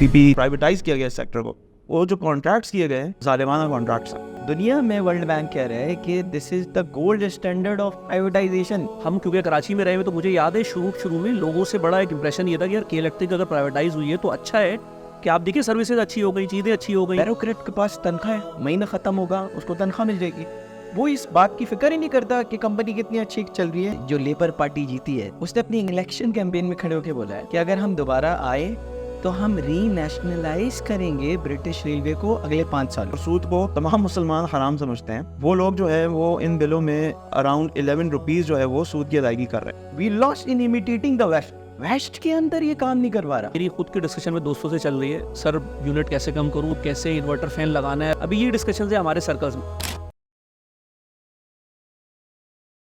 PPP privatise किया गया इस सेक्टर को, वो जो कॉन्ट्रैक्ट्स किए गए जालिमाना कॉन्ट्रैक्ट्स हैं। दुनिया में वर्ल्ड बैंक कह रहा है कि this is the gold standard of privatisation. हम क्योंकि कराची में रहे हुए तो मुझे याद है शुरू में लोगों से बड़ा एक इंप्रेशन ये था कि यार के इलेक्ट्रिक अगर प्राइवेटाइज हुई है तो अच्छा है कि आप देखिए सर्विसेज अच्छी हो गई, चीज़ें अच्छी हो गई। ब्यूरोक्रेट के पास तनख्वाह है, महीना खत्म होगा उसको तनख्वाह मिल जाएगी, वो इस बात की फिक्र ही नहीं करता कि कंपनी कितनी अच्छी चल रही है। जो लेबर पार्टी जीती है उसने अपनी इलेक्शन कैंपेन में खड़े होकर बोला है कि अगर हम दोबारा आए तो हम रीनेशनलाइज करेंगे ब्रिटिश रेलवे को अगले 5 साल। सूद को तमाम मुसलमान हराम समझते हैं, वो लोग जो है वो इन बिलों में अराउंड 11 रुपीज जो है वो सूद की अदायगी कर रहे हैं। We lost in imitating the west. West के अंदर ये काम नहीं करवा रहा। मेरी खुद की डिस्कशन में दोस्तों से चल रही है, सर यूनिट कैसे कम करूँ, कैसे इन्वर्टर फैन लगाना है, अभी ये डिस्कशन है हमारे सर्कल्स में।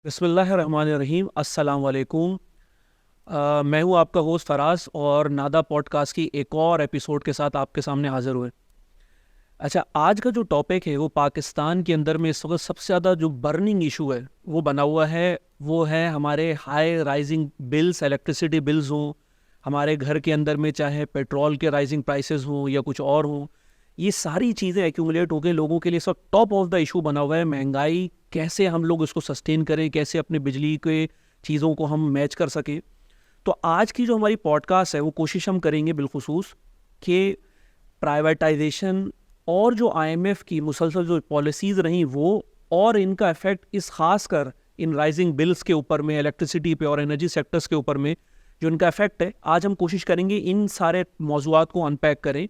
बिस्मिल्लाहिर्रहमानिर्रहीम, अस्सलाम वालेकुम। मैं हूँ आपका होस्ट फराज और नादा पॉडकास्ट की एक और एपिसोड के साथ आपके सामने हाजिर हुए। अच्छा, आज का जो टॉपिक है वो पाकिस्तान के अंदर में इस वक्त सबसे ज़्यादा जो बर्निंग इशू है वो बना हुआ है, वो है हमारे high rising bills, electricity bills हों, हमारे घर के अंदर में चाहे पेट्रोल के राइजिंग प्राइसेस हों या कुछ और हों, ये सारी चीज़ें एक्यूमुलेट होकर लोगों के लिए इस वक्त टॉप ऑफ द इशू बना हुआ है। महंगाई कैसे हम लोग इसको सस्टेन करें, कैसे अपने बिजली के चीज़ों को हम मैच कर सकें। तो आज की जो हमारी पॉडकास्ट है वो कोशिश हम करेंगे बिलखुसूस कि प्राइवेटाइजेशन और जो IMF की मुसलसल जो पॉलिसीज़ रहीं वो और इनका इफ़ेक्ट इस खास कर इन राइजिंग बिल्स के ऊपर में, इलेक्ट्रिसिटी पे और एनर्जी सेक्टर्स के ऊपर में जो इनका इफ़ेक्ट है, आज हम कोशिश करेंगे इन सारे मौज़ूआत को अनपैक करें।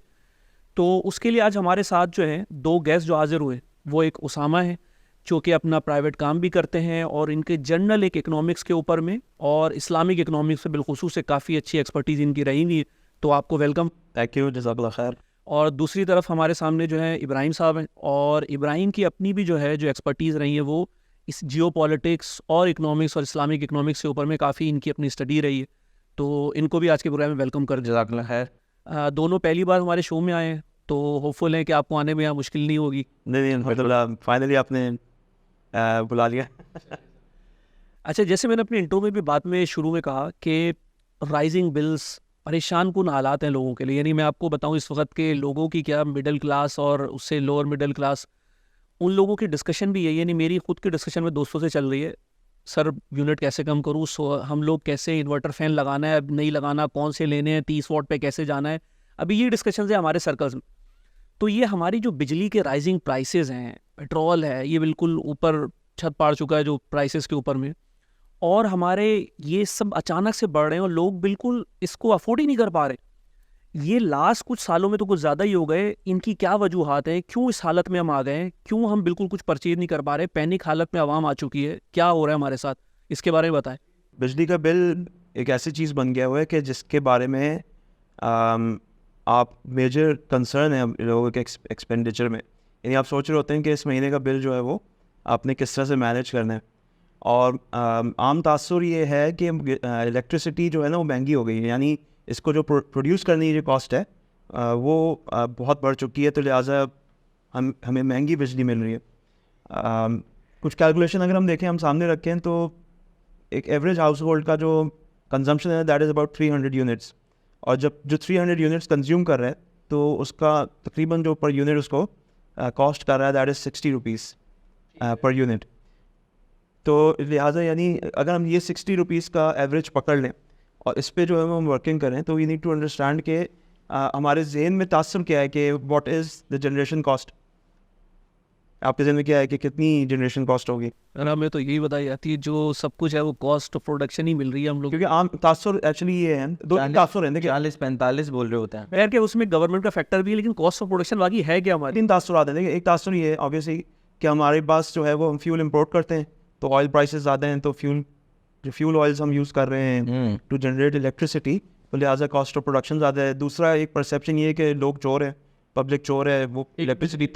तो उसके लिए आज हमारे साथ जो है 2 गेस्ट जो हाजिर हुए, वो एक उसामा है जो कि अपना प्राइवेट काम भी करते हैं और इनके जनरल एक इकनॉमिक्स के ऊपर में और इस्लामिक इकनॉमिक्स से बिलखुसूस से काफ़ी अच्छी एक्सपर्टीज़ इनकी रहेंगी, तो आपको वेलकम। थैंक यू, जज़ाकल्लाह खैर। और दूसरी तरफ हमारे सामने जो है इब्राहिम साहब हैं और इब्राहिम की अपनी भी जो है जो एक्सपर्टीज़ रही है वो इस जियो पॉलिटिक्स और इकनॉमिक्स और इस्लामिक इकनॉमिक्स के ऊपर में काफ़ी इनकी अपनी स्टडी रही है, तो इनको भी आज के प्रोग्राम में वेलकम कर। जज़ाकल्लाह खैर। दोनों पहली बार हमारे शो में आए हैं तो होपफुल है कि आपको आने में यहाँ मुश्किल नहीं होगी। नहीं, मतलब फाइनली आपने बुला लिया। अच्छा, जैसे मैंने अपने इंट्रो में भी बात में शुरू में कहा कि राइजिंग बिल्स परेशान कुन हालात हैं लोगों के लिए। यानी मैं आपको बताऊं इस वक्त के लोगों की क्या मिडिल क्लास और उससे लोअर मिडिल क्लास, उन लोगों की डिस्कशन भी यही, यानी मेरी खुद की डिस्कशन में दोस्तों से चल रही है, सर यूनिट कैसे कम करूँ, हम लोग कैसे इन्वर्टर फैन लगाना है, अब नहीं लगाना, कौन से लेने हैं, 30 वाट पे कैसे जाना है, अभी ये डिस्कशन है हमारे सर्कल्स में। तो ये हमारी जो बिजली के राइजिंग प्राइसेस हैं, पेट्रोल है, ये बिल्कुल ऊपर छत पाड़ चुका है जो प्राइसेस के ऊपर में, और हमारे ये सब अचानक से बढ़ रहे हैं और लोग बिल्कुल इसको अफोर्ड ही नहीं कर पा रहे। ये लास्ट कुछ सालों में तो कुछ ज़्यादा ही हो गए। इनकी क्या वजूहात हैं, क्यों इस हालत में हम आ गए हैं, क्यों हम बिल्कुल कुछ परचेज नहीं कर पा रहे, पैनिक हालत में आवाम आ चुकी है, क्या हो रहा है हमारे साथ, इसके बारे में बताएं। बिजली का बिल एक ऐसी चीज़ बन गया हुआ है कि जिसके बारे में आप मेजर कंसर्न है लोगों के एक्सपेंडिचर में, यानी आप सोच रहे होते हैं कि इस महीने का बिल जो है वो आपने किस तरह से मैनेज करना है। और आम तासुर ये है कि इलेक्ट्रिसिटी जो है ना वो महंगी हो गई है, यानी इसको जो प्रोड्यूस करने की जो कॉस्ट है वो बहुत बढ़ चुकी है, तो लिहाजा हमें महंगी बिजली मिल रही है। कुछ कैलकुलेशन अगर हम देखें, हम सामने रखें, तो एक एवरेज हाउस होल्ड का जो कंजम्पशन है दैट इज़ अबाउट 300 यूनिट्स, और जब जो 300 यूनिट्स कंज्यूम कर रहे हैं तो उसका तकरीबन जो पर यूनिट उसको कॉस्ट कर रहा है that is 60 rupees per unit. तो लिहाजा यानी अगर हम ये 60 रुपीज़ का एवरेज पकड़ लें और इस पे जो है हम वर्किंग करें, तो वी नीड टू अंडरस्टैंड कि हमारे जहन में तासुर क्या है कि what is the generation cost. आपके जहन में क्या है कि कितनी जनरेशन कॉस्ट होगी? हमें तो यही बताई जाती है जो सब कुछ है वो कॉस्ट ऑफ प्रोडक्शन ही मिल रही है हम लोग, क्योंकि आम तासुर एक्चुअली ये है, 2 तासुर हैं, देखिए 40-45 बोल रहे होते हैं खैर के उसमें गवर्नमेंट का फैक्टर भी है, लेकिन कॉस्ट ऑफ प्रोडक्शन बाकी है क्या हमारी। 3 तासुर आते हैं। देखिए, एक तासुर ये है ऑब्वियसली कि हमारे पास जो है वो हम फ्यूल इंपोर्ट करते हैं, तो ऑयल प्राइसेस ज़्यादा हैं, तो फ्यूल ऑयल्स हम यूज़ कर रहे हैं टू जनरेट इलेक्ट्रिसिटी, तो लिहाजा कॉस्ट ऑफ प्रोडक्शन ज़्यादा है। दूसरा एक परसेप्शन ये है कि लोग चोर हैं, पब्लिक चोर है, वो इलेक्ट्रिसिटी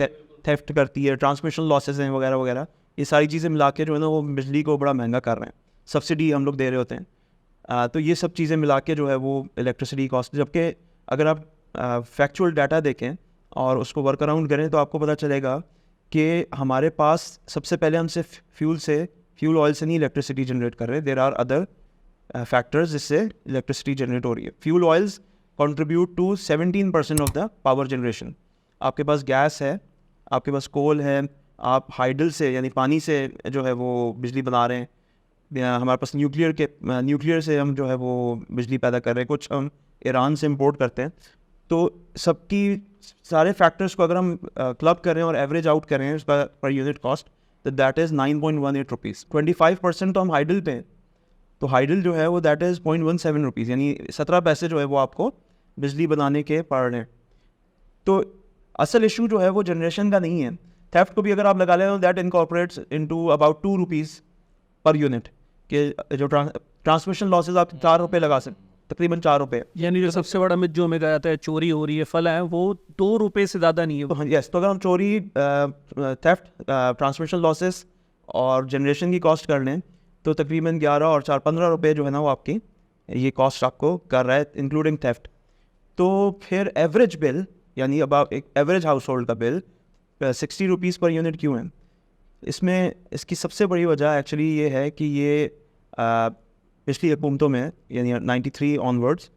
थेफ्ट करती है, ट्रांसमिशन लॉसेस हैं वगैरह वगैरह, ये सारी चीज़ें मिला के जो है ना वो बिजली को बड़ा महंगा कर रहे हैं, सब्सिडी हम लोग दे रहे होते हैं। तो ये सब चीज़ें मिला के जो है वो इलेक्ट्रिसिटी कॉस्ट, जबकि अगर आप फैक्चुअल डाटा देखें और उसको वर्क अराउंड करें तो आपको पता चलेगा कि हमारे पास सबसे पहले हम सिर्फ फ्यूल ऑयल से नहीं इलेक्ट्रिसिटी जनरेट कर रहे, देयर आर अदर फैक्टर्स जिससे इलेक्ट्रिसिटी जनरेट हो रही है। Fuel oils contribute to 17% of the power generation. आपके पास गैस है, आपके पास कोल है, आप हाइडल से यानी पानी से जो है वो बिजली बना रहे हैं, या हमारे पास न्यूक्लियर से हम जो है वो बिजली पैदा कर रहे हैं, कुछ हम ईरान से इंपोर्ट करते हैं। तो सबकी सारे फैक्टर्स को अगर हम क्लब करें और एवरेज आउट करें उसका पर यूनिट कॉस्ट, तो दैट इज़ 9.18 रुपीज़। 25% तो हम हाइडल पे हैं, तो हाइडल जो है वो दैट इज़ 0.17 रुपीज़, यानी 17 पैसे जो है वो आपको बिजली बनाने के पड़ रहे हैं। तो असल इशू जो है वो जनरेशन का नहीं है। थेफ्ट को भी अगर आप लगा लें तो that incorporates into about 2 rupees per unit, के जो ट्रांसमिशन लॉसेज आप 4 रुपये लगा सकते, तकरीबन 4 रुपये। यानी जो सबसे बड़ा मिथ जो हमें कहा जाता है चोरी हो रही है फल है, वो 2 रुपये से ज़्यादा नहीं है। तो यस, तो अगर हम चोरी, थेफ्ट, ट्रांसमिशन लॉसेस और जनरेशन की कॉस्ट कर लें तो तकरीबन 11 और 4 15 रुपये जो है ना वो आपकी ये कॉस्ट आपको कर रहा है इंक्लूडिंग थेफ्ट। तो फिर एवरेज बिल, यानी अब आप एक एवरेज हाउस होल्ड का बिल 60 रुपीज़ पर यूनिट क्यों है? इसमें इसकी सबसे बड़ी वजह एक्चुअली ये है कि ये पिछली हुकूमतों में यानी 93 ऑनवर्ड्स,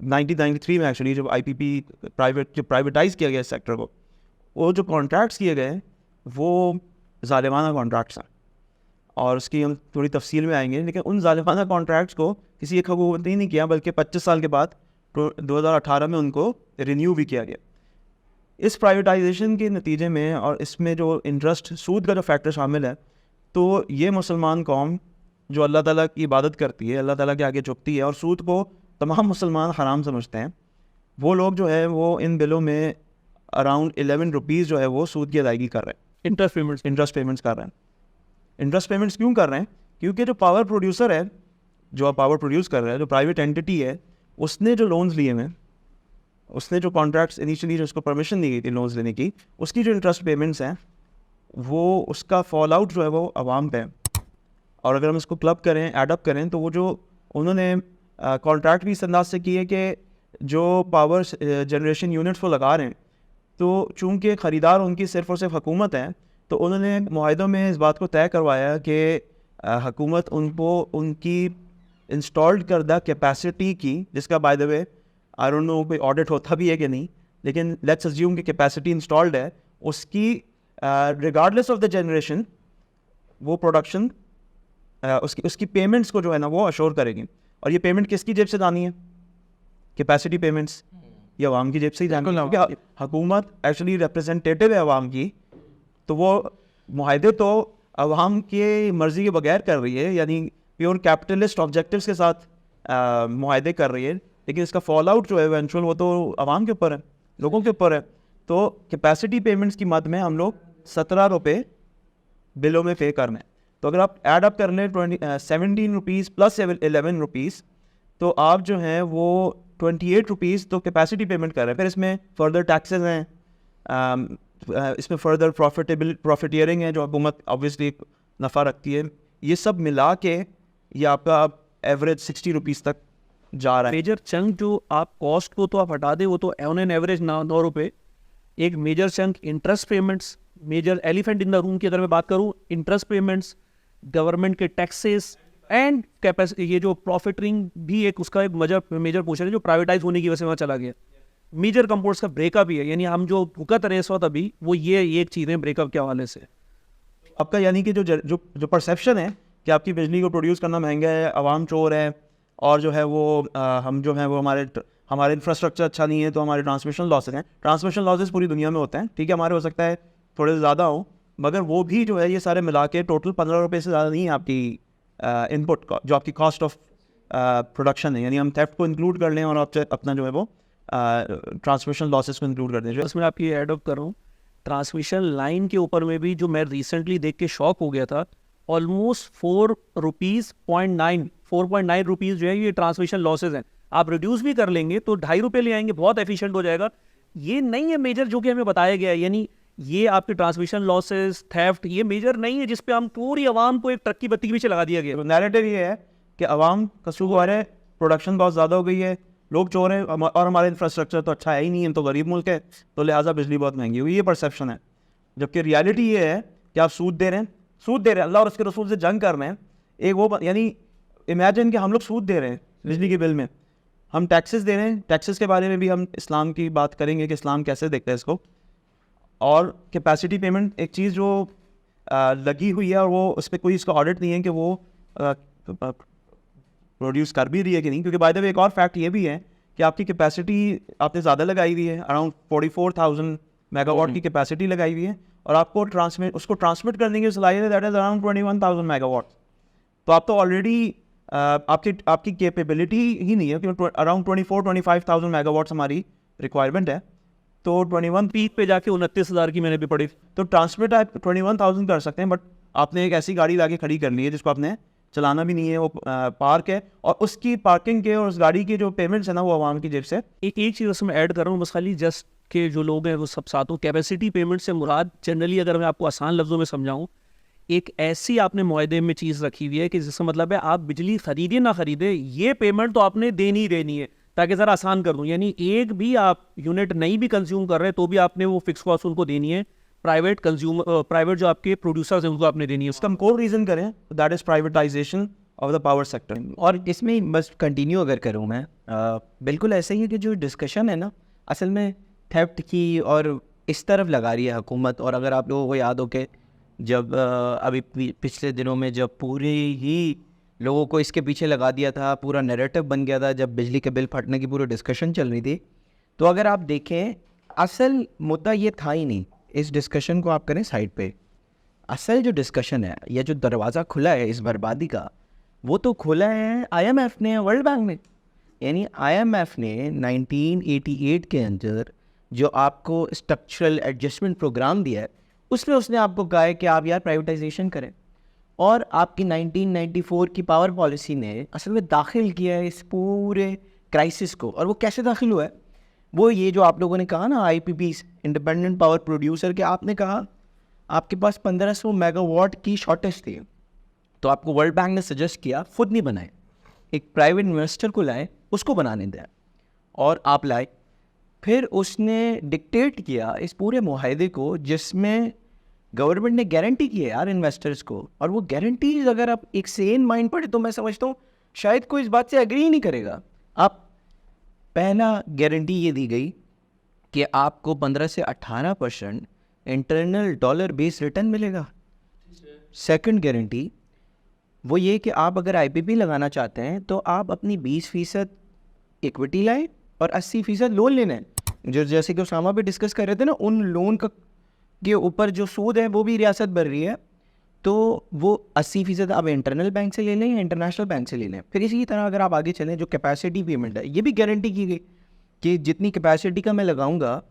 1993 में एक्चुअली जब IPP प्राइवेटाइज़ किया गया इस सेक्टर को, वो जो कॉन्ट्रैक्ट्स किए गए वो ज़ालिमाना कॉन्ट्रैक्ट्स हैं, और उसकी हम थोड़ी तफसील में आएंगे। लेकिन उन ज़ालिमाना कॉन्ट्रैक्ट्स को किसी एक हुकूमत ने नहीं किया, बल्कि 25 साल के बाद 2018 में उनको रिन्यू भी किया गया। इस प्राइवेटाइजेशन के नतीजे में और इसमें जो इंटरेस्ट सूद का जो फैक्टर शामिल है, तो ये मुसलमान कौम जो अल्लाह ताला की इबादत करती है, अल्लाह ताला के आगे झुकती है और सूद को तमाम मुसलमान हराम समझते हैं, वो लोग जो है वो इन बिलों में अराउंड 11 रुपीज़ जो है वो सूद की अदायगी कर रहे हैं, इंटरेस्ट पेमेंट्स कर रहे हैं। इंटरेस्ट पेमेंट्स क्यों कर रहे हैं? क्योंकि जो पावर प्रोड्यूसर है, जो पावर प्रोड्यूस कर रहा है, जो प्राइवेट एंटिटी है, उसने जो लोन्स लिए हैं, उसने जो कॉन्ट्रैक्ट्स इनिशियली जो उसको परमिशन दी गई थी लोन्स लेने की, उसकी जो इंटरेस्ट पेमेंट्स हैं वो उसका फॉल आउट जो है वो आवाम पे है। और अगर हम इसको क्लब करें, एडअप करें, तो वो जो उन्होंने कॉन्ट्रैक्ट भी इस अंदाज से किए कि जो पावर जनरेशन यूनिट्स वो लगा रहे हैं, तो चूँकि ख़रीदार उनकी सिर्फ़ और सिर्फ हुकूमत है, तो उन्होंने मुआहिदों में इस बात को तय करवाया कि हुकूमत उनको उनकी इंस्टॉल्ड करदा कैपेसिटी की, जिसका bye the way I don't know कोई ऑडिट होता भी है कि नहीं, लेकिन लेट्स अज्यूम कि कैपेसिटी इंस्टॉल्ड है, उसकी रिगार्डलेस ऑफ द जनरेशन वो प्रोडक्शन उसकी पेमेंट्स को जो है ना वो अश्योर करेगी। और ये पेमेंट किसकी जेब से जानी है? कैपेसिटी पेमेंट्स ये अवाम की जेब से ही जानी है, क्योंकि हुकूमत एक्चुअली रिप्रेजेंटेटिव है अवाम की, तो वो मुआहदे तो अवाम की मर्ज़ी के बगैर कर रही है, यानी प्योर कैपिटलिस्ट ऑब्जेक्टिव्स के साथ मुआहदे कर रही है, लेकिन इसका फॉल आउट जो है इवेंचुअल वो तो अवाम के ऊपर है, लोगों के ऊपर है। तो कैपेसिटी पेमेंट्स की मद में हम लोग 17 रुपये बिलों में पे करना है। तो अगर आप ऐड अप कर लें 17 रुपीज़ प्लस 11 रुपीज़, तो आप जो हैं वो 28 रुपीज़ तो कैपेसिटी पेमेंट कर रहे हैं। फिर इसमें फर्दर टैक्सेस हैं, इसमें फर्दर प्रॉफिटियरिंग है जो हुकूमत ऑब्वियसली नफ़ा रखती है। ये सब मिला के ये आपका एवरेज 60 रुपीज़ तक जा रहा है। मेजर चंक जो आप कॉस्ट को तो आप हटा दें, वो तो ऑन एन एवरेज 9 रुपये। एक major chunk interest payments, major elephant in the room की अगर मैं बात करूँ, इंटरेस्ट पेमेंट्स, गवर्नमेंट के टैक्सेस एंड कैपेसिटी, ये जो प्रॉफिटिंग भी एक उसका एक मेजर पोर्शन है जो प्राइवेटाइज होने की वजह से वहाँ चला गया। मेजर कंपोर्ट्स का ब्रेकअप भी है, यानी हम जो भुगत रहे इस वक्त अभी वो ये एक चीज़ है ब्रेकअप के हवाले से। आपका यानी कि जो परसेप्शन है कि आपकी बिजली को प्रोड्यूस करना महंगा है, आवाम चोर है, और जो है वो हम जो है वो हमारे इंफ्रास्ट्रक्चर अच्छा नहीं है, तो हमारे ट्रांसमिशन लॉसेज हैं। ट्रांसमिशन लॉसेज पूरी दुनिया में होते हैं, ठीक है, हमारे हो सकता है थोड़े ज़्यादा हो, मगर वो भी जो है ये सारे मिला के टोटल 15 रुपये से ज़्यादा नहीं है आपकी इनपुट जो आपकी कॉस्ट ऑफ प्रोडक्शन है। यानी हम थेफ्ट को इंक्लूड कर लें और आप अपना जो है वो ट्रांसमिशन लॉसेस को इंक्लूड कर दें। उसमें आपकी एड अप कर रहा हूँ, ट्रांसमिशन लाइन के ऊपर में भी जो मैं रिसेंटली देख के शॉक हो गया था, ऑलमोस्ट 4.9 रुपीज़ जो है ये ट्रांसमिशन लॉसेज हैं। आप रिड्यूस भी कर लेंगे तो 2.5 रुपये ले आएंगे, बहुत एफिशिएंट हो जाएगा। ये नहीं है मेजर जो कि हमें बताया गया है, यानी ये आपके ट्रांसमिशन लॉसेज, थेफ्ट, ये मेजर नहीं है जिस पे हम पूरी आवाम को एक ट्रक की बत्ती के पीछे लगा दिया गया। तो नैरेटिव ये है कि आवाम कसूरवार है, प्रोडक्शन बहुत ज़्यादा हो गई है, लोग चोर हैं, और हमारा इंफ्रास्ट्रक्चर तो अच्छा है ही नहीं, हम तो गरीब मुल्क है, तो लिहाजा बिजली बहुत महंगी हुई, ये परसेप्शन है। जबकि रियलिटी ये है कि आप सूद दे रहे हैं, अल्लाह और उसके रसूल से जंग कर रहे हैं। एक वो यानी इमेजिन कि हम लोग सूद दे रहे हैं बिजली के बिल में, हम टैक्सेस दे रहे हैं, टैक्सेस के बारे में भी हम इस्लाम की बात करेंगे कि इस्लाम कैसे देखता है इसको। और कैपेसिटी पेमेंट एक चीज़ जो लगी हुई है और वो उस पर कोई इसका ऑडिट नहीं है कि वो प्रोड्यूस कर भी रही है कि नहीं, क्योंकि बाय द वे एक और फैक्ट ये भी है कि आपकी कैपेसिटी आपने ज़्यादा लगाई हुई है, अराउंड 44,000 मेगावाट की कैपेसिटी लगाई हुई है, और आपको उसको ट्रांसमिट करने की सलाहियत है दैट इज़ अराउंड 21,000 मेगावाट। तो आप तो ऑलरेडी आपकी कैपेबिलिटी ही नहीं है, क्योंकि अराउंड 24-25,000 मेगावाट्स हमारी रिक्वायरमेंट है। तो 21 पीक पे जाके 29,000 की मैंने भी पढ़ी। तो ट्रांसमिट आप 21,000 कर सकते हैं, बट आपने एक ऐसी गाड़ी लाके खड़ी कर ली है जिसको आपने चलाना भी नहीं है, वो पार्क है, और उसकी पार्किंग के और उस गाड़ी की जो पेमेंट्स है ना वो आवाम की जेब से। एक चीज़ उसमें ऐड कर रहा हूँ, बस खाली जस्ट के जो लोग हैं वो सब साथों, कैपेसिटी पेमेंट से मुराद जनरली अगर मैं आपको आसान लफ्ज़ों में समझाऊँ, एक ऐसी आपने मुआहदे में चीज़ रखी हुई है कि जिसका मतलब है आप बिजली खरीदे ना खरीदे, ये पेमेंट तो आपने देनी ही देनी है। ताकि ज़रा आसान कर दूँ, यानी एक भी आप यूनिट नहीं भी कंज्यूम कर रहे हैं तो भी आपने वो फिक्स कॉस्ट उनको देनी है। प्राइवेट जो आपके प्रोड्यूसर्स हैं उनको आपने देनी है। इसका हम कोर रीज़न करें that is privatisation of the power sector. और इसमें बस कंटिन्यू अगर करूँ मैं, बिल्कुल ऐसे ही है कि जो डिस्कशन है ना असल में थेफ्ट की और इस तरफ लगा रही है हुकूमत। और अगर आप लोगों को याद हो कि जब अभी पिछले दिनों में जब पूरे ही लोगों को इसके पीछे लगा दिया था, पूरा नैरेटिव बन गया था जब बिजली के बिल फटने की पूरी डिस्कशन चल रही थी, तो अगर आप देखें असल मुद्दा ये था ही नहीं। इस डिस्कशन को आप करें साइड पे, असल जो डिस्कशन है या जो दरवाज़ा खुला है इस बर्बादी का, वो तो खुला है IMF ने, वर्ल्ड बैंक ने। यानी IMF ने 1988 के अंदर जो आपको स्ट्रक्चरल एडजस्टमेंट प्रोग्राम दिया है, उसमें उसने आपको कहा है कि आप यार प्राइवेटाइजेशन करें। और आपकी 1994 की पावर पॉलिसी ने असल में दाखिल किया है इस पूरे क्राइसिस को। और वो कैसे दाखिल हुआ है, वो ये जो आप लोगों ने कहा ना IPPs, इंडिपेंडेंट पावर प्रोड्यूसर, के आपने कहा आपके पास 1500 मेगावाट की शॉर्टेज थी, तो आपको वर्ल्ड बैंक ने सजेस्ट किया खुद नहीं बनाए, एक प्राइवेट इन्वेस्टर को लाए, उसको बनाने दें, और आप लाए। फिर उसने डिक्टेट किया इस पूरे मुआहदे को जिसमें गवर्नमेंट ने गारंटी की है यार इन्वेस्टर्स को। और वो गारंटीज अगर आप एक सेन माइंड पढ़े तो मैं समझता हूँ शायद कोई इस बात से एग्री ही नहीं करेगा। आप पहला गारंटी ये दी गई कि आपको 15 से 18% इंटरनल डॉलर बेस रिटर्न मिलेगा। सेकंड गारंटी वो ये कि आप अगर IPP लगाना चाहते हैं तो आप अपनी 20% इक्विटी लाएं और 80% लोन लेना है। जो जैसे कि उसामा भी डिस्कस कर रहे थे ना, उन लोन का के ऊपर जो सूद है वो भी रियासत भर रही है, तो वो 80% आप इंटरनल बैंक से ले लें या इंटरनेशनल बैंक से ले लें। फिर इसी तरह अगर आप आगे चलें, जो कैपेसिटी पेमेंट है ये भी गारंटी की गई कि जितनी कैपेसिटी का मैं लगाऊंगा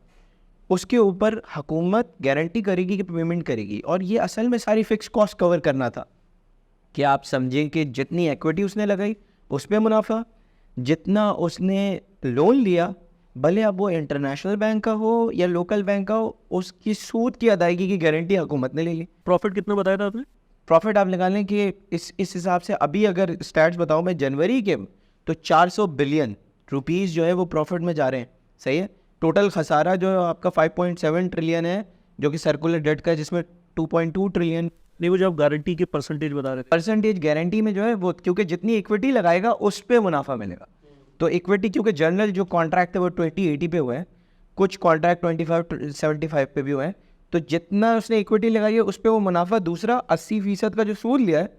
उसके ऊपर हुकूमत गारंटी करेगी कि पेमेंट करेगी। और ये असल में सारी फिक्स कॉस्ट कवर करना था कि आप समझें कि जितनी इक्विटी उसने लगाई उस पर मुनाफा, जितना उसने लोन लिया, भले अब वो इंटरनेशनल बैंक का हो या लोकल बैंक का हो, उसकी सूद की अदायगी की गारंटी हुकूमत ने ले ली। प्रॉफिट कितना बताया था आपने? प्रॉफिट आप लगा लें कि इस हिसाब से अभी अगर स्टैट्स बताऊं मैं जनवरी के, तो 400 बिलियन रुपीस जो है वो प्रॉफिट में जा रहे हैं। सही है। टोटल खसारा जो है आपका 5.7 ट्रिलियन है, जो कि सर्कुलर डेट का है, जिसमें 2.2 ट्रिलियन। नहीं, वो जो आप गारंटी के परसेंटेज बता रहे थे, परसेंटेज गारंटी में जो है वो, क्योंकि जितनी इक्विटी लगाएगा उस पर मुनाफा मिलेगा। तो इक्विटी, क्योंकि जनरल जो कॉन्ट्रैक्ट है वो 2080 पे हुए हैं, कुछ कॉन्ट्रैक्ट 25-75 पे भी हुए हैं, तो जितना उसने इक्विटी लगाई है उस पर वो मुनाफा। दूसरा 80% का जो सूद लिया है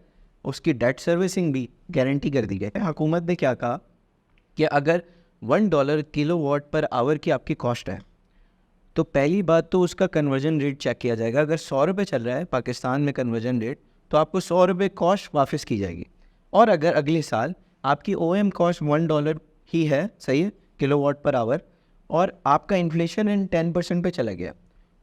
उसकी डेट सर्विसिंग भी गारंटी कर दी गई है। हुकूमत ने क्या कहा कि अगर $1 किलोवाट पर आवर की आपकी कॉस्ट है, तो पहली बात तो उसका कन्वर्जन रेट चेक किया जाएगा। अगर 100 रुपये चल रहा है पाकिस्तान में कन्वर्जन रेट, तो आपको 100 रुपये कॉस्ट वापस की जाएगी। और अगर अगले साल आपकी OM कॉस्ट $1 ही है, सही है, किलोवाट पर आवर, और आपका इन्फ्लेशन इन 10% पे चला गया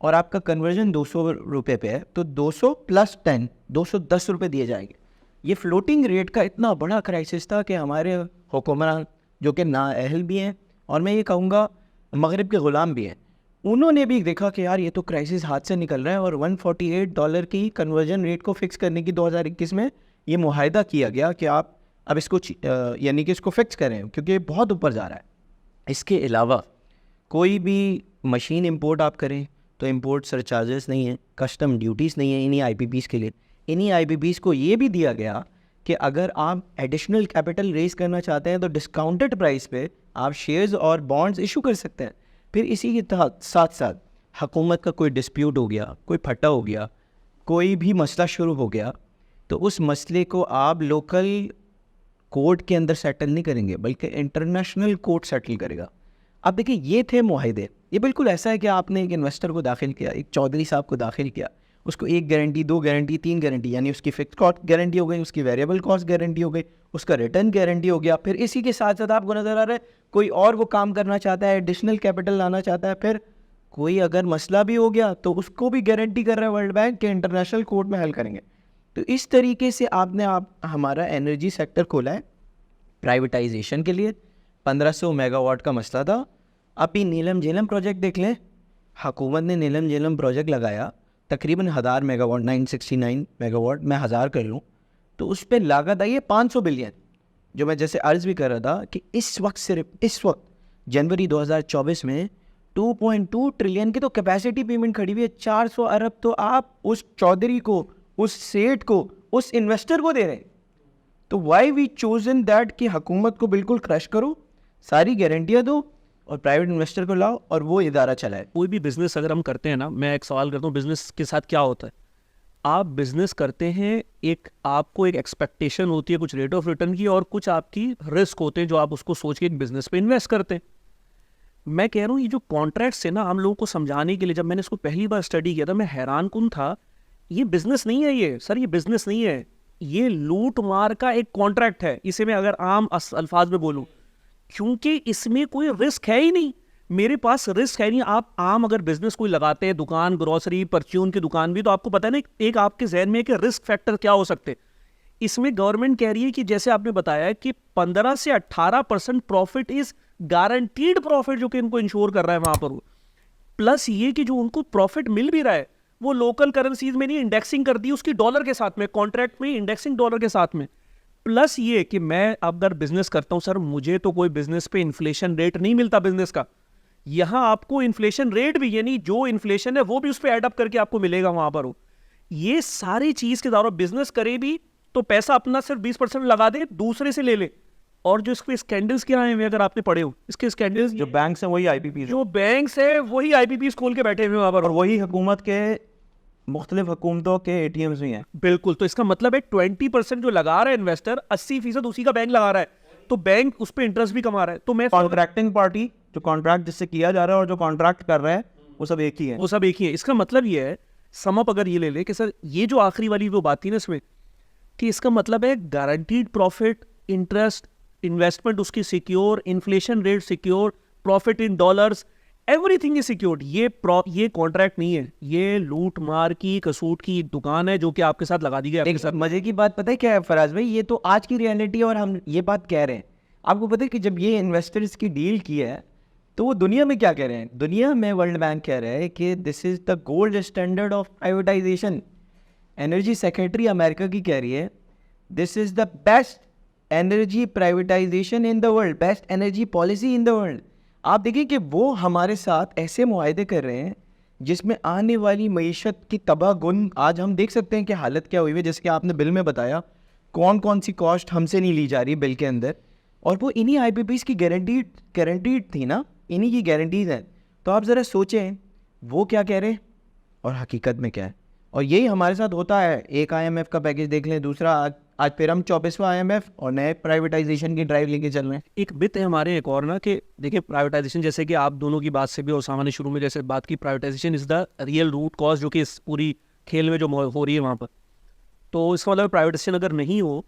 और आपका कन्वर्जन 200 रुपये पे है, तो 200 + 10 210 रुपये दिए जाएंगे। ये फ्लोटिंग रेट का इतना बड़ा क्राइसिस था कि हमारे हुक्मरान, जो कि नाअहल भी हैं और मैं ये कहूँगा मगरिब के ग़ुलाम भी हैं, उन्होंने भी देखा कि यार ये तो क्राइसिस हाथ से निकल रहा है, और $148 की कन्वर्जन रेट को फिक्स करने की 2021 में ये मुआहदा किया गया कि आप अब इसको यानी कि इसको फिक्स करें, क्योंकि ये बहुत ऊपर जा रहा है। इसके अलावा कोई भी मशीन इंपोर्ट आप करें तो इंपोर्ट सरचार्जेस नहीं है, कस्टम ड्यूटीज़ नहीं है इन्हीं IPPs के लिए। इन्हीं IPPs को ये भी दिया गया कि अगर आप एडिशनल कैपिटल रेज करना चाहते हैं तो डिस्काउंटेड प्राइस पे आप शेयर्स और बॉन्ड्स इशू कर सकते हैं। फिर इसी के साथ साथ हुकूमत का कोई डिस्प्यूट हो गया, कोई फटा हो गया, कोई भी मसला शुरू हो गया, तो उस मसले को आप लोकल कोर्ट के अंदर सेटल नहीं करेंगे बल्कि इंटरनेशनल कोर्ट सेटल करेगा। अब देखिए ये थे मुआहदे। ये बिल्कुल ऐसा है कि आपने एक इन्वेस्टर को दाखिल किया, एक चौधरी साहब को दाखिल किया, उसको 1 गारंटी, 2 गारंटी, 3 गारंटी, यानी उसकी फिक्स कॉस्ट गारंटी हो गई, उसकी वेरिएबल कॉस्ट गारंटी हो गई, उसका रिटर्न गारंटी हो गया। फिर इसी के साथ साथ आपको नज़र आ रहा है कोई और वो काम करना चाहता है, एडिशनल कैपिटल लाना चाहता है, फिर कोई अगर मसला भी हो गया तो उसको भी गारंटी कर रहा है वर्ल्ड बैंक के इंटरनेशनल कोर्ट में हल करेंगे। तो इस तरीके से आप हमारा एनर्जी सेक्टर खोला है प्राइवेटाइजेशन के लिए। 1500 मेगावाट का मसला था। अभी नीलम झेलम प्रोजेक्ट देख लें, हुकूमत ने नीलम झेलम प्रोजेक्ट लगाया तकरीबन 1000 मेगावाट, 969 मेगावाट, मैं 1000 कर लूँ तो उस पर लागत आई है 500 बिलियन। जो मैं जैसे अर्ज़ भी कर रहा था कि इस वक्त, सिर्फ इस वक्त जनवरी 2024 में 2.2 ट्रिलियन की तो कैपेसिटी पेमेंट खड़ी हुई है। 400 अरब तो आप उस चौधरी को, उस सेठ को, उस इन्वेस्टर को दे रहे हैं। तो वाई वी चोजन दैट कि हुकूमत को बिल्कुल क्रश करो, सारी गारंटियाँ दो और प्राइवेट इन्वेस्टर को लाओ और वो इदारा चलाए। कोई भी बिजनेस अगर हम करते हैं ना, मैं एक सवाल करता हूँ, बिजनेस के साथ क्या होता है? आप बिजनेस करते हैं, एक आपको एक एक्सपेक्टेशन होती है कुछ रेट ऑफ रिटर्न की, और कुछ आपकी रिस्क होते हैं जो आप उसको सोच के एक बिजनेस पे इन्वेस्ट करते हैं। मैं कह रहा हूँ ये जो कॉन्ट्रैक्ट्स है ना, हम लोगों को समझाने के लिए, जब मैंने इसको पहली बार स्टडी किया था मैं हैरान कुन था। ये बिजनेस नहीं है, ये सर ये बिजनेस नहीं है, ये लूट मार का एक कॉन्ट्रैक्ट है। इसे मैं अगर आम अल्फाज में बोलूँ, क्योंकि इसमें कोई रिस्क है ही नहीं, मेरे पास रिस्क है नहीं। आप आम अगर बिजनेस कोई लगाते हैं, दुकान, ग्रोसरी, परचून की दुकान भी, तो आपको पता है ना एक आपके जहन में कि रिस्क फैक्टर क्या हो सकते हैं। इसमें गवर्नमेंट कह रही है कि जैसे आपने बताया कि 15 से 18% प्रॉफिट इज गारंटीड प्रॉफिट, जो कि इनको इंश्योर कर रहा है वहां पर। प्लस ये कि जो उनको प्रॉफिट मिल भी रहा है वो लोकल करेंसीज में नहीं, इंडेक्सिंग कर दी उसकी डॉलर के साथ में, कॉन्ट्रैक्ट में इंडेक्सिंग डॉलर के साथ में। प्लस ये कि मैं अगर बिजनेस करता हूं सर, मुझे तो कोई बिजनेस पे इन्फ्लेशन रेट नहीं मिलता बिजनेस का। यहां आपको इन्फ्लेशन रेट भी, यानी जो इन्फ्लेशन है वो भी उस पर एडअप करके आपको मिलेगा वहां पर हो। ये सारी चीज के दौरान बिजनेस करे भी तो पैसा अपना सिर्फ 20% लगा दे, दूसरे से ले ले। और जो इसके स्कैंडल्स क्या आए हुए, अगर आपने पढ़े हो इसके स्कैंडल्स, जो बैंक्स हैं वही आईपीपीज, जो बैंक्स है वही आईपीपीज खोल के बैठे हुए वहां पर, और वही हुकूमत के मुख्तलिफ हुकूमतों के एटीएम्स भी हैं। बिल्कुल। तो इसका मतलब है 20% जो लगा रहा है इन्वेस्टर, 80% उसी का बैंक लगा रहा है, तो बैंक उस पर इंटरेस्ट भी कमा रहा है। तो मैं कॉन्ट्रैक्टिंग पार्टी, जो कॉन्ट्रैक्ट जिससे किया जा रहा है और जो कॉन्ट्रैक्ट कर रहा है, वो सब एक ही है, वो सब एक ही है। इसका मतलब ये है, समअप अगर ये ले ले कि सर ये जो आखिरी वाली वो बात थी ना इसमें, कि इसका मतलब है गारंटीड प्रॉफिट, इंटरेस्ट, इन्वेस्टमेंट उसकी secure, inflation rate secure, profit in dollars, everything is secured. ये कॉन्ट्रैक्ट नहीं है, ये लूट मार की, कसूट की दुकान है जो कि आपके साथ लगा दी गई। एक मजे की बात पता है क्या है फराज भाई, ये तो आज की रियलिटी है और हम ये बात कह रहे हैं। आपको पता है कि जब ये इन्वेस्टर्स की डील की है तो वो दुनिया में क्या कह रहे हैं? दुनिया में वर्ल्ड बैंक कह रहा है कि this is the gold standard of privatisation. Energy secretary America की कह रही है this is the best energy privatisation in the world, best energy policy in the world. आप देखिए कि वो हमारे साथ ऐसे मुआहदे कर रहे हैं जिसमें आने वाली मईशत की तबाह गुन, आज हम देख सकते हैं कि हालत क्या हुई है। जैसे कि आपने बिल में बताया कौन कौन सी कॉस्ट हमसे नहीं ली जा रही बिल के अंदर, और वो इन्हीं आईपीपीज की गारंटीड थी ना, इन्हीं की गारंटीज हैं। तो आप ज़रा सोचें वो क्या कह रहे हैं और हकीकत में क्या है। और यही हमारे साथ होता है। एक आईएमएफ का पैकेज देख लें, दूसरा आज फिर हम 24वां आईएमएफ और नए प्राइवेटाइजेशन की ड्राइव लेके चल रहे हैं। एक बित है हमारे एक और ना, कि देखिए प्राइवेटाइजेशन, जैसे कि आप दोनों की बात से भी और सामान्य शुरू में जैसे बात की, privatisation is the real root cause जो कि इस पूरी खेल में जो हो रही है वहाँ पर। तो इसका मतलब प्राइवेटाइजेशन अगर नहीं हो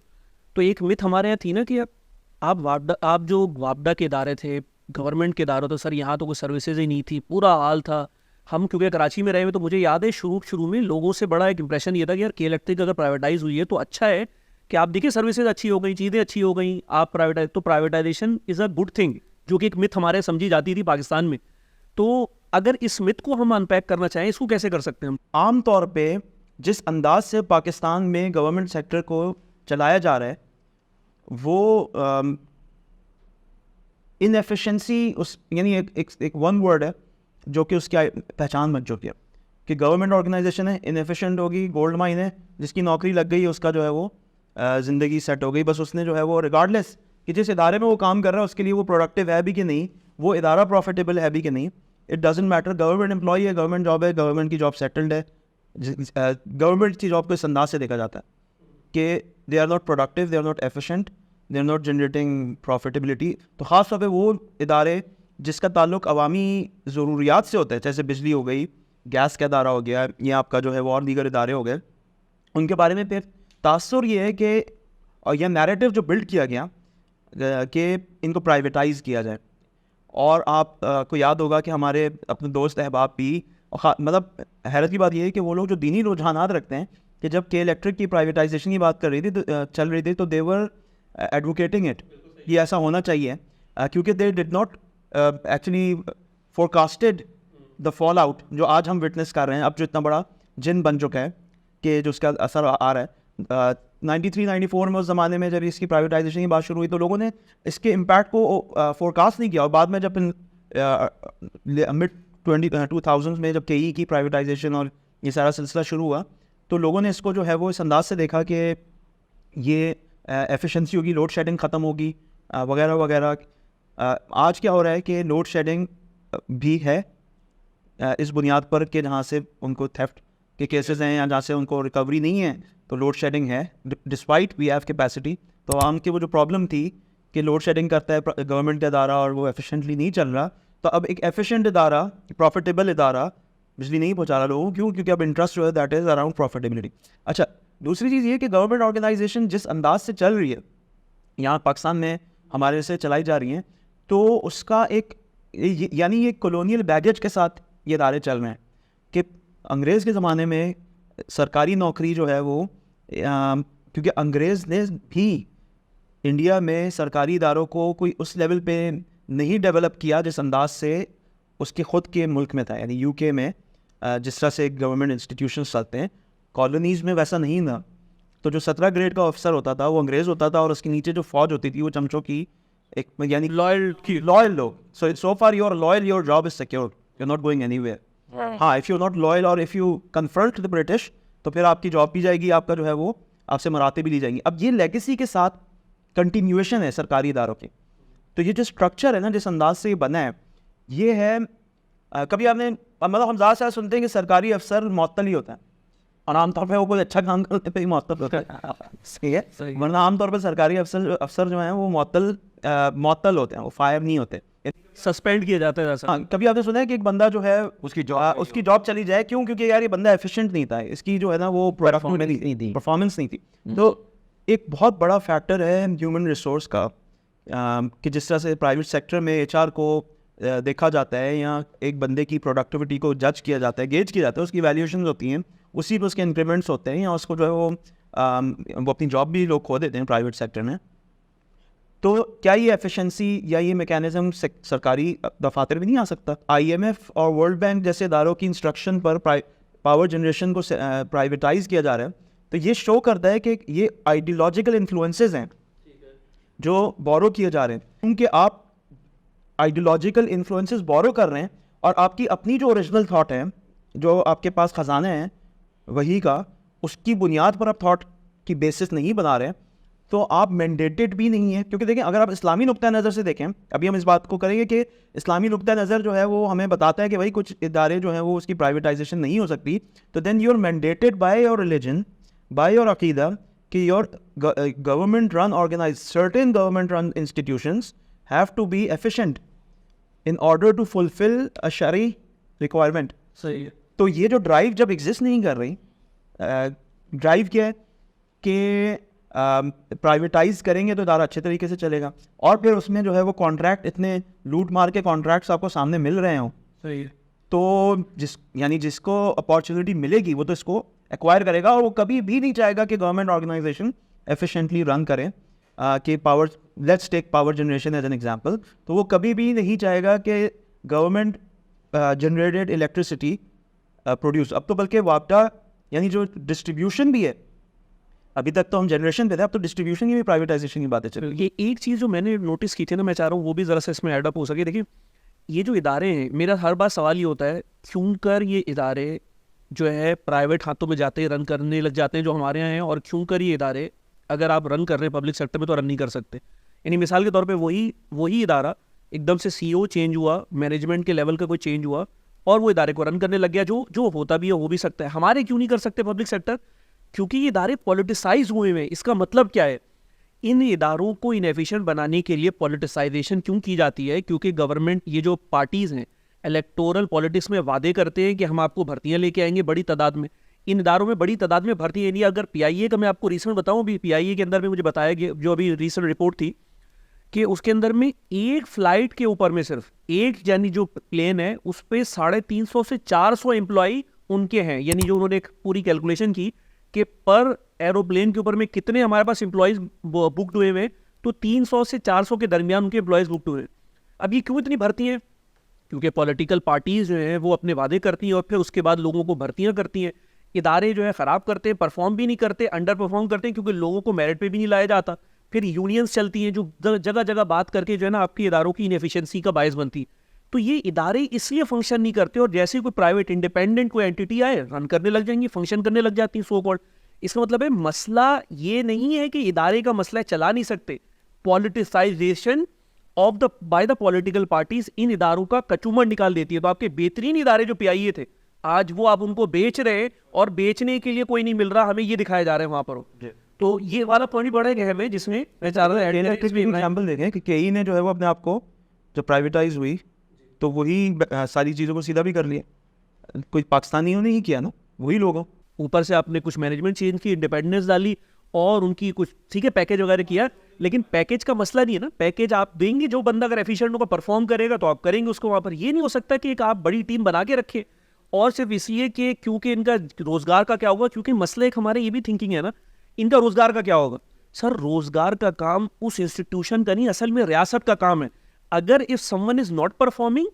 तो एक मिथ हमारे यहाँ थी ना कि आप जो वापडा के इदारे थे, गवर्नमेंट के इदारे, तो सर यहाँ तो कोई सर्विसेज ही नहीं थी, पूरा हाल था। हम क्योंकि कराची में रहे हुए, तो मुझे याद है शुरू में लोगों से बड़ा एक इंप्रेशन ये था कि यार के इलेक्ट्रिक अगर प्राइवेटाइज हुई है तो अच्छा है कि आप देखिए सर्विसेज अच्छी हो गई, चीज़ें अच्छी हो गई, आप privatisation is a good thing, जो कि एक मिथ हमारे समझी जाती थी पाकिस्तान में। तो अगर इस मिथ को हम अनपैक करना चाहें, इसको कैसे कर सकते हैं हम? आम तौर पे जिस अंदाज से पाकिस्तान में गवर्नमेंट सेक्टर को चलाया जा रहा है वो इनएफिशिएंसी, उस यानी एक वन वर्ड है जो कि उसकी पहचान बन चुकी है कि गवर्नमेंट ऑर्गेनाइजेशन है, इनएफिशिएंट होगी, गोल्ड माइन है, जिसकी नौकरी लग गई उसका जो है वो ज़िंदगी सेट हो गई, बस उसने जो है वो रिगार्डलेस कि जिस इदारे में वो काम कर रहा है उसके लिए वो प्रोडक्टिव है भी कि नहीं, वो इदारा प्रॉफिटेबल है भी कि नहीं। It doesn't matter, government employee है, गवर्नमेंट जॉब है, गवर्नमेंट की जॉब सेटल्ड है। गवर्नमेंट की जॉब को इस अंदाज से देखा जाता है कि they are not productive, they are not efficient, they are not generating profitability. तो ख़ास तौर पे वो इदारे जिसका ताल्लुक अवामी ज़रूरियात से होता है, जैसे बिजली हो गई, गैस का इदारा हो गया, या आपका जो है वो और दीगर इदारे हो गए, उनके बारे में फिर तासुर ये है कि और यह नैरेटिव जो बिल्ड किया गया कि इनको प्राइवेटाइज़ किया जाए। और आप को याद होगा कि हमारे अपने दोस्त अहबाब भी, मतलब हैरत की बात यह है कि वो लोग जो दीनी रुझानात रखते हैं कि जब के इलेक्ट्रिक की प्राइवेटाइजेशन की बात कर रही थी तो चल रही थी, तो देवर एडवोकेटिंग इट कि ऐसा होना चाहिए, क्योंकि they did not actually forecasted the fall out जो आज हम विटनेस कर रहे हैं, अब जो इतना बड़ा जिन बन चुका है कि जो उसका असर आ रहा है। 93-94 में उस ज़माने में जब इसकी प्राइवेटाइजेशन की बात शुरू हुई तो लोगों ने इसके इम्पैक्ट को फोरकास्ट नहीं किया, और बाद में जब मिड 2000 में जब KE की प्राइवेटाइजेशन और ये सारा सिलसिला शुरू हुआ तो लोगों ने इसको जो है वो इस अंदाज से देखा कि ये एफिशिएंसी होगी, लोड शेडिंग ख़त्म होगी वगैरह वगैरह। आज क्या हो रहा है कि लोड शेडिंग भी है इस बुनियाद पर कि जहाँ से उनको थेफ्ट के केसेस हैं या जहाँ से उनको रिकवरी नहीं है तो लोड शेडिंग है, डिस्पाइट वी हैव कैपेसिटी। तो आम की वो जो प्रॉब्लम थी कि लोड शेडिंग करता है गवर्नमेंट का इदारा और वो एफिशिएंटली नहीं चल रहा, तो अब एक एफिशिएंट इदारा, प्रॉफिटेबल इदारा बिजली नहीं पहुँचा रहा लोगों को। क्यों? क्योंकि अब इंटरेस्ट जो है दैट इज़ अराउंड प्रॉफिटेबिलिटी। अच्छा, दूसरी चीज़ ये कि गवर्नमेंट ऑर्गेनाइजेशन जिस अंदाज से चल रही है यहाँ पाकिस्तान में हमारे से चलाई जा रही हैं, तो उसका एक यानी ये कॉलोनियल बैगेज के साथ ये इदारे चल रहे हैं कि अंग्रेज़ के ज़माने में सरकारी नौकरी जो है वो क्योंकि अंग्रेज़ ने भी इंडिया में सरकारी इदारों को कोई उस लेवल पे नहीं डेवलप किया जिस अंदाज से उसके ख़ुद के मुल्क में था, यानी UK में जिस तरह से गवर्नमेंट इंस्टीट्यूशंस चलते हैं, कॉलोनीज़ में वैसा नहीं था। तो जो 17 ग्रेड का ऑफिसर होता था वो अंग्रेज़ होता था और उसके नीचे जो फ़ौज होती थी वो चमचों की एक, यानी लॉयल लोग। So far you are loyal, your job is secure, you are not going anywhere. हाँ, इफ़ यू नॉट लॉयल और if you confront the British तो फिर आपकी जॉब भी जाएगी, आपका जो है वो आपसे मराते भी ली जाएंगी। अब ये लेगेसी के साथ कंटिन्यूएशन है सरकारी इदारों की। तो ये जो स्ट्रक्चर है ना, जिस अंदाज से ये बना है, ये है कभी आपने मतलब हम ज़्यादा से सुनते हैं कि सरकारी अफसर मुअत्तल ही होता है और आमतौर पर वो कोई अच्छा काम करते पे ही मुअत्तल होता है। सही है, वरना आमतौर पर सरकारी अफसर जो हैं वो मुअत्तल होते हैं, वो फायर नहीं होते, सस्पेंड किया जाता है। हाँ, कभी आपने सुना है कि एक बंदा जो है उसकी जॉब चली जाए, क्यों? क्योंकि यार ये बंदा एफिशिएंट नहीं था, इसकी जो है ना वो परफॉर्मेंस नहीं थी। तो एक बहुत बड़ा फैक्टर है ह्यूमन रिसोर्स का कि जिस तरह से प्राइवेट सेक्टर में HR को देखा जाता है या एक बंदे की प्रोडक्टिविटी को जज किया जाता है, गेज किया जाता है, उसकी वैल्यूएशंस होती हैं, उसी पर उसके इंक्रीमेंट्स होते हैं, या उसको जो है वो अपनी जॉब भी लोग खो देते हैं प्राइवेट सेक्टर में। तो क्या ये एफिशिएंसी या ये मैकेनिज्म सरकारी दफातर में नहीं आ सकता? IMF और वर्ल्ड बैंक जैसे इदारों की इंस्ट्रक्शन पर पावर जनरेशन को प्राइवेटाइज किया जा रहा है, तो ये शो करता है कि ये आइडियोलॉजिकल इन्फ्लुएंसेस हैं जो बोरो किए जा रहे हैं, क्योंकि आप आइडियोलॉजिकल इन्फ्लुएंसेस बोरो कर रहे हैं और आपकी अपनी जो ओरिजिनल थॉट है, जो आपके पास ख़जाना है वही का, उसकी बुनियाद पर आप थॉट की बेसिस नहीं बना रहे हैं, तो आप मैंडेटेड भी नहीं है। क्योंकि देखें, अगर आप इस्लामी नुक्ता नज़र से देखें, अभी हम इस बात को करेंगे कि इस्लामी नुक्ता नज़र जो है वो हमें बताता है कि भाई कुछ इदारे जो हैं वो उसकी प्राइवेटाइजेशन नहीं हो सकती, तो then you are mandated by your religion, by your अकीदा कि your government run organize certain government run institutions have to be efficient in order to fulfil a शरई रिक्वायरमेंट। सही है। तो ये जो ड्राइव जब एग्जिस्ट नहीं कर रही, ड्राइव क्या है कि प्राइवेटाइज करेंगे तो इदारा अच्छे तरीके से चलेगा, और फिर उसमें जो है वो कॉन्ट्रैक्ट, इतने लूट मार के कॉन्ट्रैक्ट्स आपको सामने मिल रहे हों, सही है, तो जिसको अपॉर्चुनिटी मिलेगी वो तो इसको एक्वायर करेगा, और वो कभी भी नहीं चाहेगा कि गवर्नमेंट ऑर्गेनाइजेशन एफिशिएंटली रन करें। कि power, let's take power generation as an example, तो वो कभी भी नहीं चाहेगा कि गवर्नमेंट जनरेटेड इलेक्ट्रिसिटी प्रोड्यूस, अब तो बल्कि वापटा यानी जो डिस्ट्रीब्यूशन भी है, अभी तक तो हम जनरेशन पे थे, अब तो डिस्ट्रीब्यूशन की भी प्राइवेटाइजेशन की बातें चल रही है। ये एक चीज़ जो मैंने नोटिस की थी ना, मैं चाह रहा हूँ वो भी ज़रा सा इसमें एडअप हो सके। देखिए, ये जो इदारे हैं, मेरा हर बार सवाल ये होता है, क्यों कर ये इदारे जो है प्राइवेट हाथों में जाते हैं, रन करने लग जाते हैं जो हमारे यहाँ हैं, और क्यों कर ये इदारे अगर आप रन कर रहे हैं पब्लिक सेक्टर में तो रन नहीं कर सकते। यानी मिसाल के तौर पे वही इदारा एकदम से CEO चेंज हुआ, मैनेजमेंट के लेवल का कोई चेंज हुआ और वो इदारे को रन करने लग गया, जो होता भी है, हो भी सकता है। हमारे क्यों नहीं कर सकते पब्लिक सेक्टर? क्योंकि ये इदारे पॉलिटिसाइज हुए हैं। इसका मतलब क्या है? इन इदारों को इनएफिशिएंट बनाने के लिए पॉलिटिसाइजेशन क्यों की जाती है? क्योंकि गवर्नमेंट, ये जो पार्टीज हैं, इलेक्टोरल पॉलिटिक्स में वादे करते हैं कि हम आपको भर्तियां लेके आएंगे बड़ी तादाद में। इन इदारों में बड़ी तादाद में भर्ती है नहीं। अगर PIA का मैं आपको रिसेंट बताऊं, अभी PIA के अंदर में मुझे बताया गया, जो अभी रिसेंट रिपोर्ट थी, कि उसके अंदर में एक फ्लाइट के ऊपर में सिर्फ एक, यानी जो प्लेन है उस पर 350 से 400 एम्प्लॉई उनके हैं। यानी जो उन्होंने एक पूरी कैलकुलेशन की कि पर एरोप्लेन के ऊपर में कितने हमारे पास एम्प्लॉयज बुकड हुए हैं, तो 300 से 400 के दरमियान उनके एम्प्लॉयज बुकड हुए हैं। अब ये क्यों इतनी भर्ती हैं? क्योंकि पॉलिटिकल पार्टीज जो हैं वो अपने वादे करती हैं और फिर उसके बाद लोगों को भर्तियां करती हैं। इदारे जो है ख़राब करते हैं, परफॉर्म भी नहीं करते, अंडर परफॉर्म करते हैं, क्योंकि लोगों को मेरिट पे भी नहीं लाया जाता। फिर यूनियंस चलती हैं जो जगह जगह बात करके जो है ना आपकी इदारों की इनएफिशिएंसी का बायस बनती। तो ये इदारे इसलिए फंक्शन नहीं करते, और जैसे कोई प्राइवेट इंडिपेंडेंट कोई एंटिटी आए, रन करने लग जाएंगी, फंक्शन करने लग जाती हैं सो कॉल्ड। इसका मतलब है मसला ये नहीं है कि इदारे का मसला चला नहीं सकते, politicisation of the by the political parties in इदारों का कचूमर निकाल देती है। तो आपके बेहतरीन इदारे जो PIA थे, आज वो आप उनको बेच रहे हैं और बेचने के लिए कोई नहीं मिल रहा, हमें ये दिखाया जा रहा है वहां पर। तो ये वाला पॉइंट बड़ा गहम है, जिसमें मैं चाह रहा था एग्जाम्पल देखें कि KE ने जो है वो अपने आप को जब प्राइवेटाइज हुई तो वही सारी चीज़ों को सीधा भी कर लिया। कोई पाकिस्तानियों ने ही किया ना, वही लोगों। ऊपर से आपने कुछ मैनेजमेंट चेंज की, इंडिपेंडेंस डाली और उनकी कुछ ठीक है पैकेज वगैरह किया, लेकिन पैकेज का मसला नहीं है ना। पैकेज आप देंगे, जो बंदा अगर एफिशिएंट होगा, परफॉर्म करेगा तो आप करेंगे उसको वहां पर। ये नहीं हो सकता कि एक आप बड़ी टीम बना के रखें और सिर्फ इसलिए कि क्योंकि इनका रोजगार का क्या होगा, क्योंकि मसला एक हमारे ये भी थिंकिंग है ना, इनका रोजगार का क्या होगा। सर रोजगार का काम उस इंस्टीट्यूशन का नहीं, असल में रियासत का काम है। अगर if someone is not performing,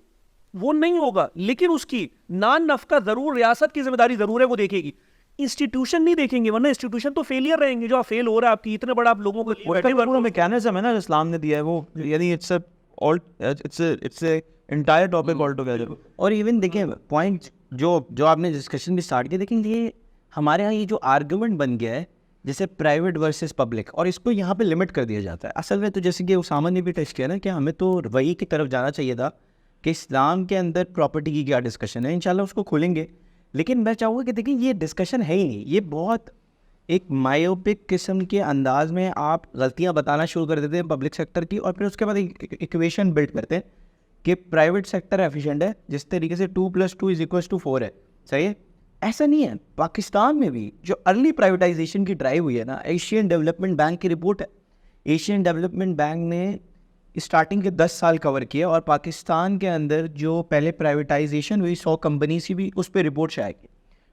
वो नहीं होगा, लेकिन उसकी नान नफका जरूर रियासत की जिम्मेदारी जरूर है, वो देखेगी, इंस्टीट्यूशन नहीं देखेंगे, वरना इंस्टीट्यूशन तो फेलियर रहेंगे। जो आप फेल हो रहा है, आपकी इतने बड़ा आप लोगों को मैकेनिज्म है ना इस्लाम ने दिया है वो, यानी it's a entire topic all together. और इवन देखिए पॉइंट जो आपने डिस्कशन भी स्टार्ट किया, लेकिन ये हमारे यहाँ ये जो आर्गुमेंट बन गया है, जैसे प्राइवेट वर्सेस पब्लिक, और इसको यहाँ पे लिमिट कर दिया जाता है। असल में तो जैसे कि उसामा ने भी टच किया ना कि हमें तो वही की तरफ जाना चाहिए था कि इस्लाम के अंदर प्रॉपर्टी की क्या डिस्कशन है, इंशाल्लाह उसको खोलेंगे। लेकिन मैं चाहूँगा कि देखिए ये डिस्कशन है ही नहीं, ये बहुत एक मायोपिक किस्म के अंदाज में आप गलतियाँ बताना शुरू कर देते हैं पब्लिक सेक्टर की, और फिर उसके बाद एक इक्वेशन बिल्ड करते हैं कि प्राइवेट सेक्टर एफिशिएंट है जिस तरीके से 2 + 2 = 4 है। सही है? ऐसा नहीं है। पाकिस्तान में भी जो अर्ली प्राइवेटाइजेशन की ड्राइव हुई है ना, एशियन डेवलपमेंट बैंक की रिपोर्ट है। एशियन डेवलपमेंट बैंक ने स्टार्टिंग के 10 साल कवर किया, और पाकिस्तान के अंदर जो पहले प्राइवेटाइजेशन हुई 100 कंपनी की भी उस पर रिपोर्ट शाया की,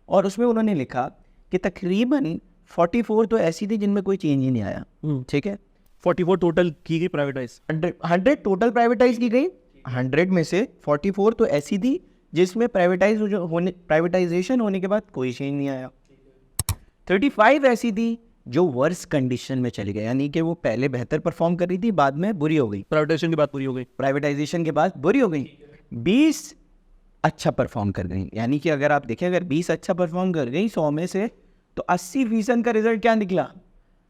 और उसमें उन्होंने लिखा कि तकरीबन 44 तो ऐसी थी जिनमें कोई चेंज ही नहीं आया। ठीक है, 44 टोटल की गई प्राइवेटाइज, 100 टोटल प्राइवेटाइज की गई, 100 में से 44 तो ऐसी थी जिसमें प्राइवेटाइजेशन होने के बाद कोई चेंज नहीं आया। 35 ऐसी थी जो वर्स कंडीशन में चली गई, यानी कि वो पहले बेहतर परफॉर्म कर रही थी, बाद में बुरी हो गई, प्राइवेटाइजेशन के बाद बुरी हो गई, प्राइवेटाइजेशन के बाद बुरी हो गई। 20 अच्छा परफॉर्म कर गई, यानी कि अगर आप देखें, अगर 20 अच्छा परफॉर्म कर गई 100 में से, तो 80% का रिजल्ट क्या निकला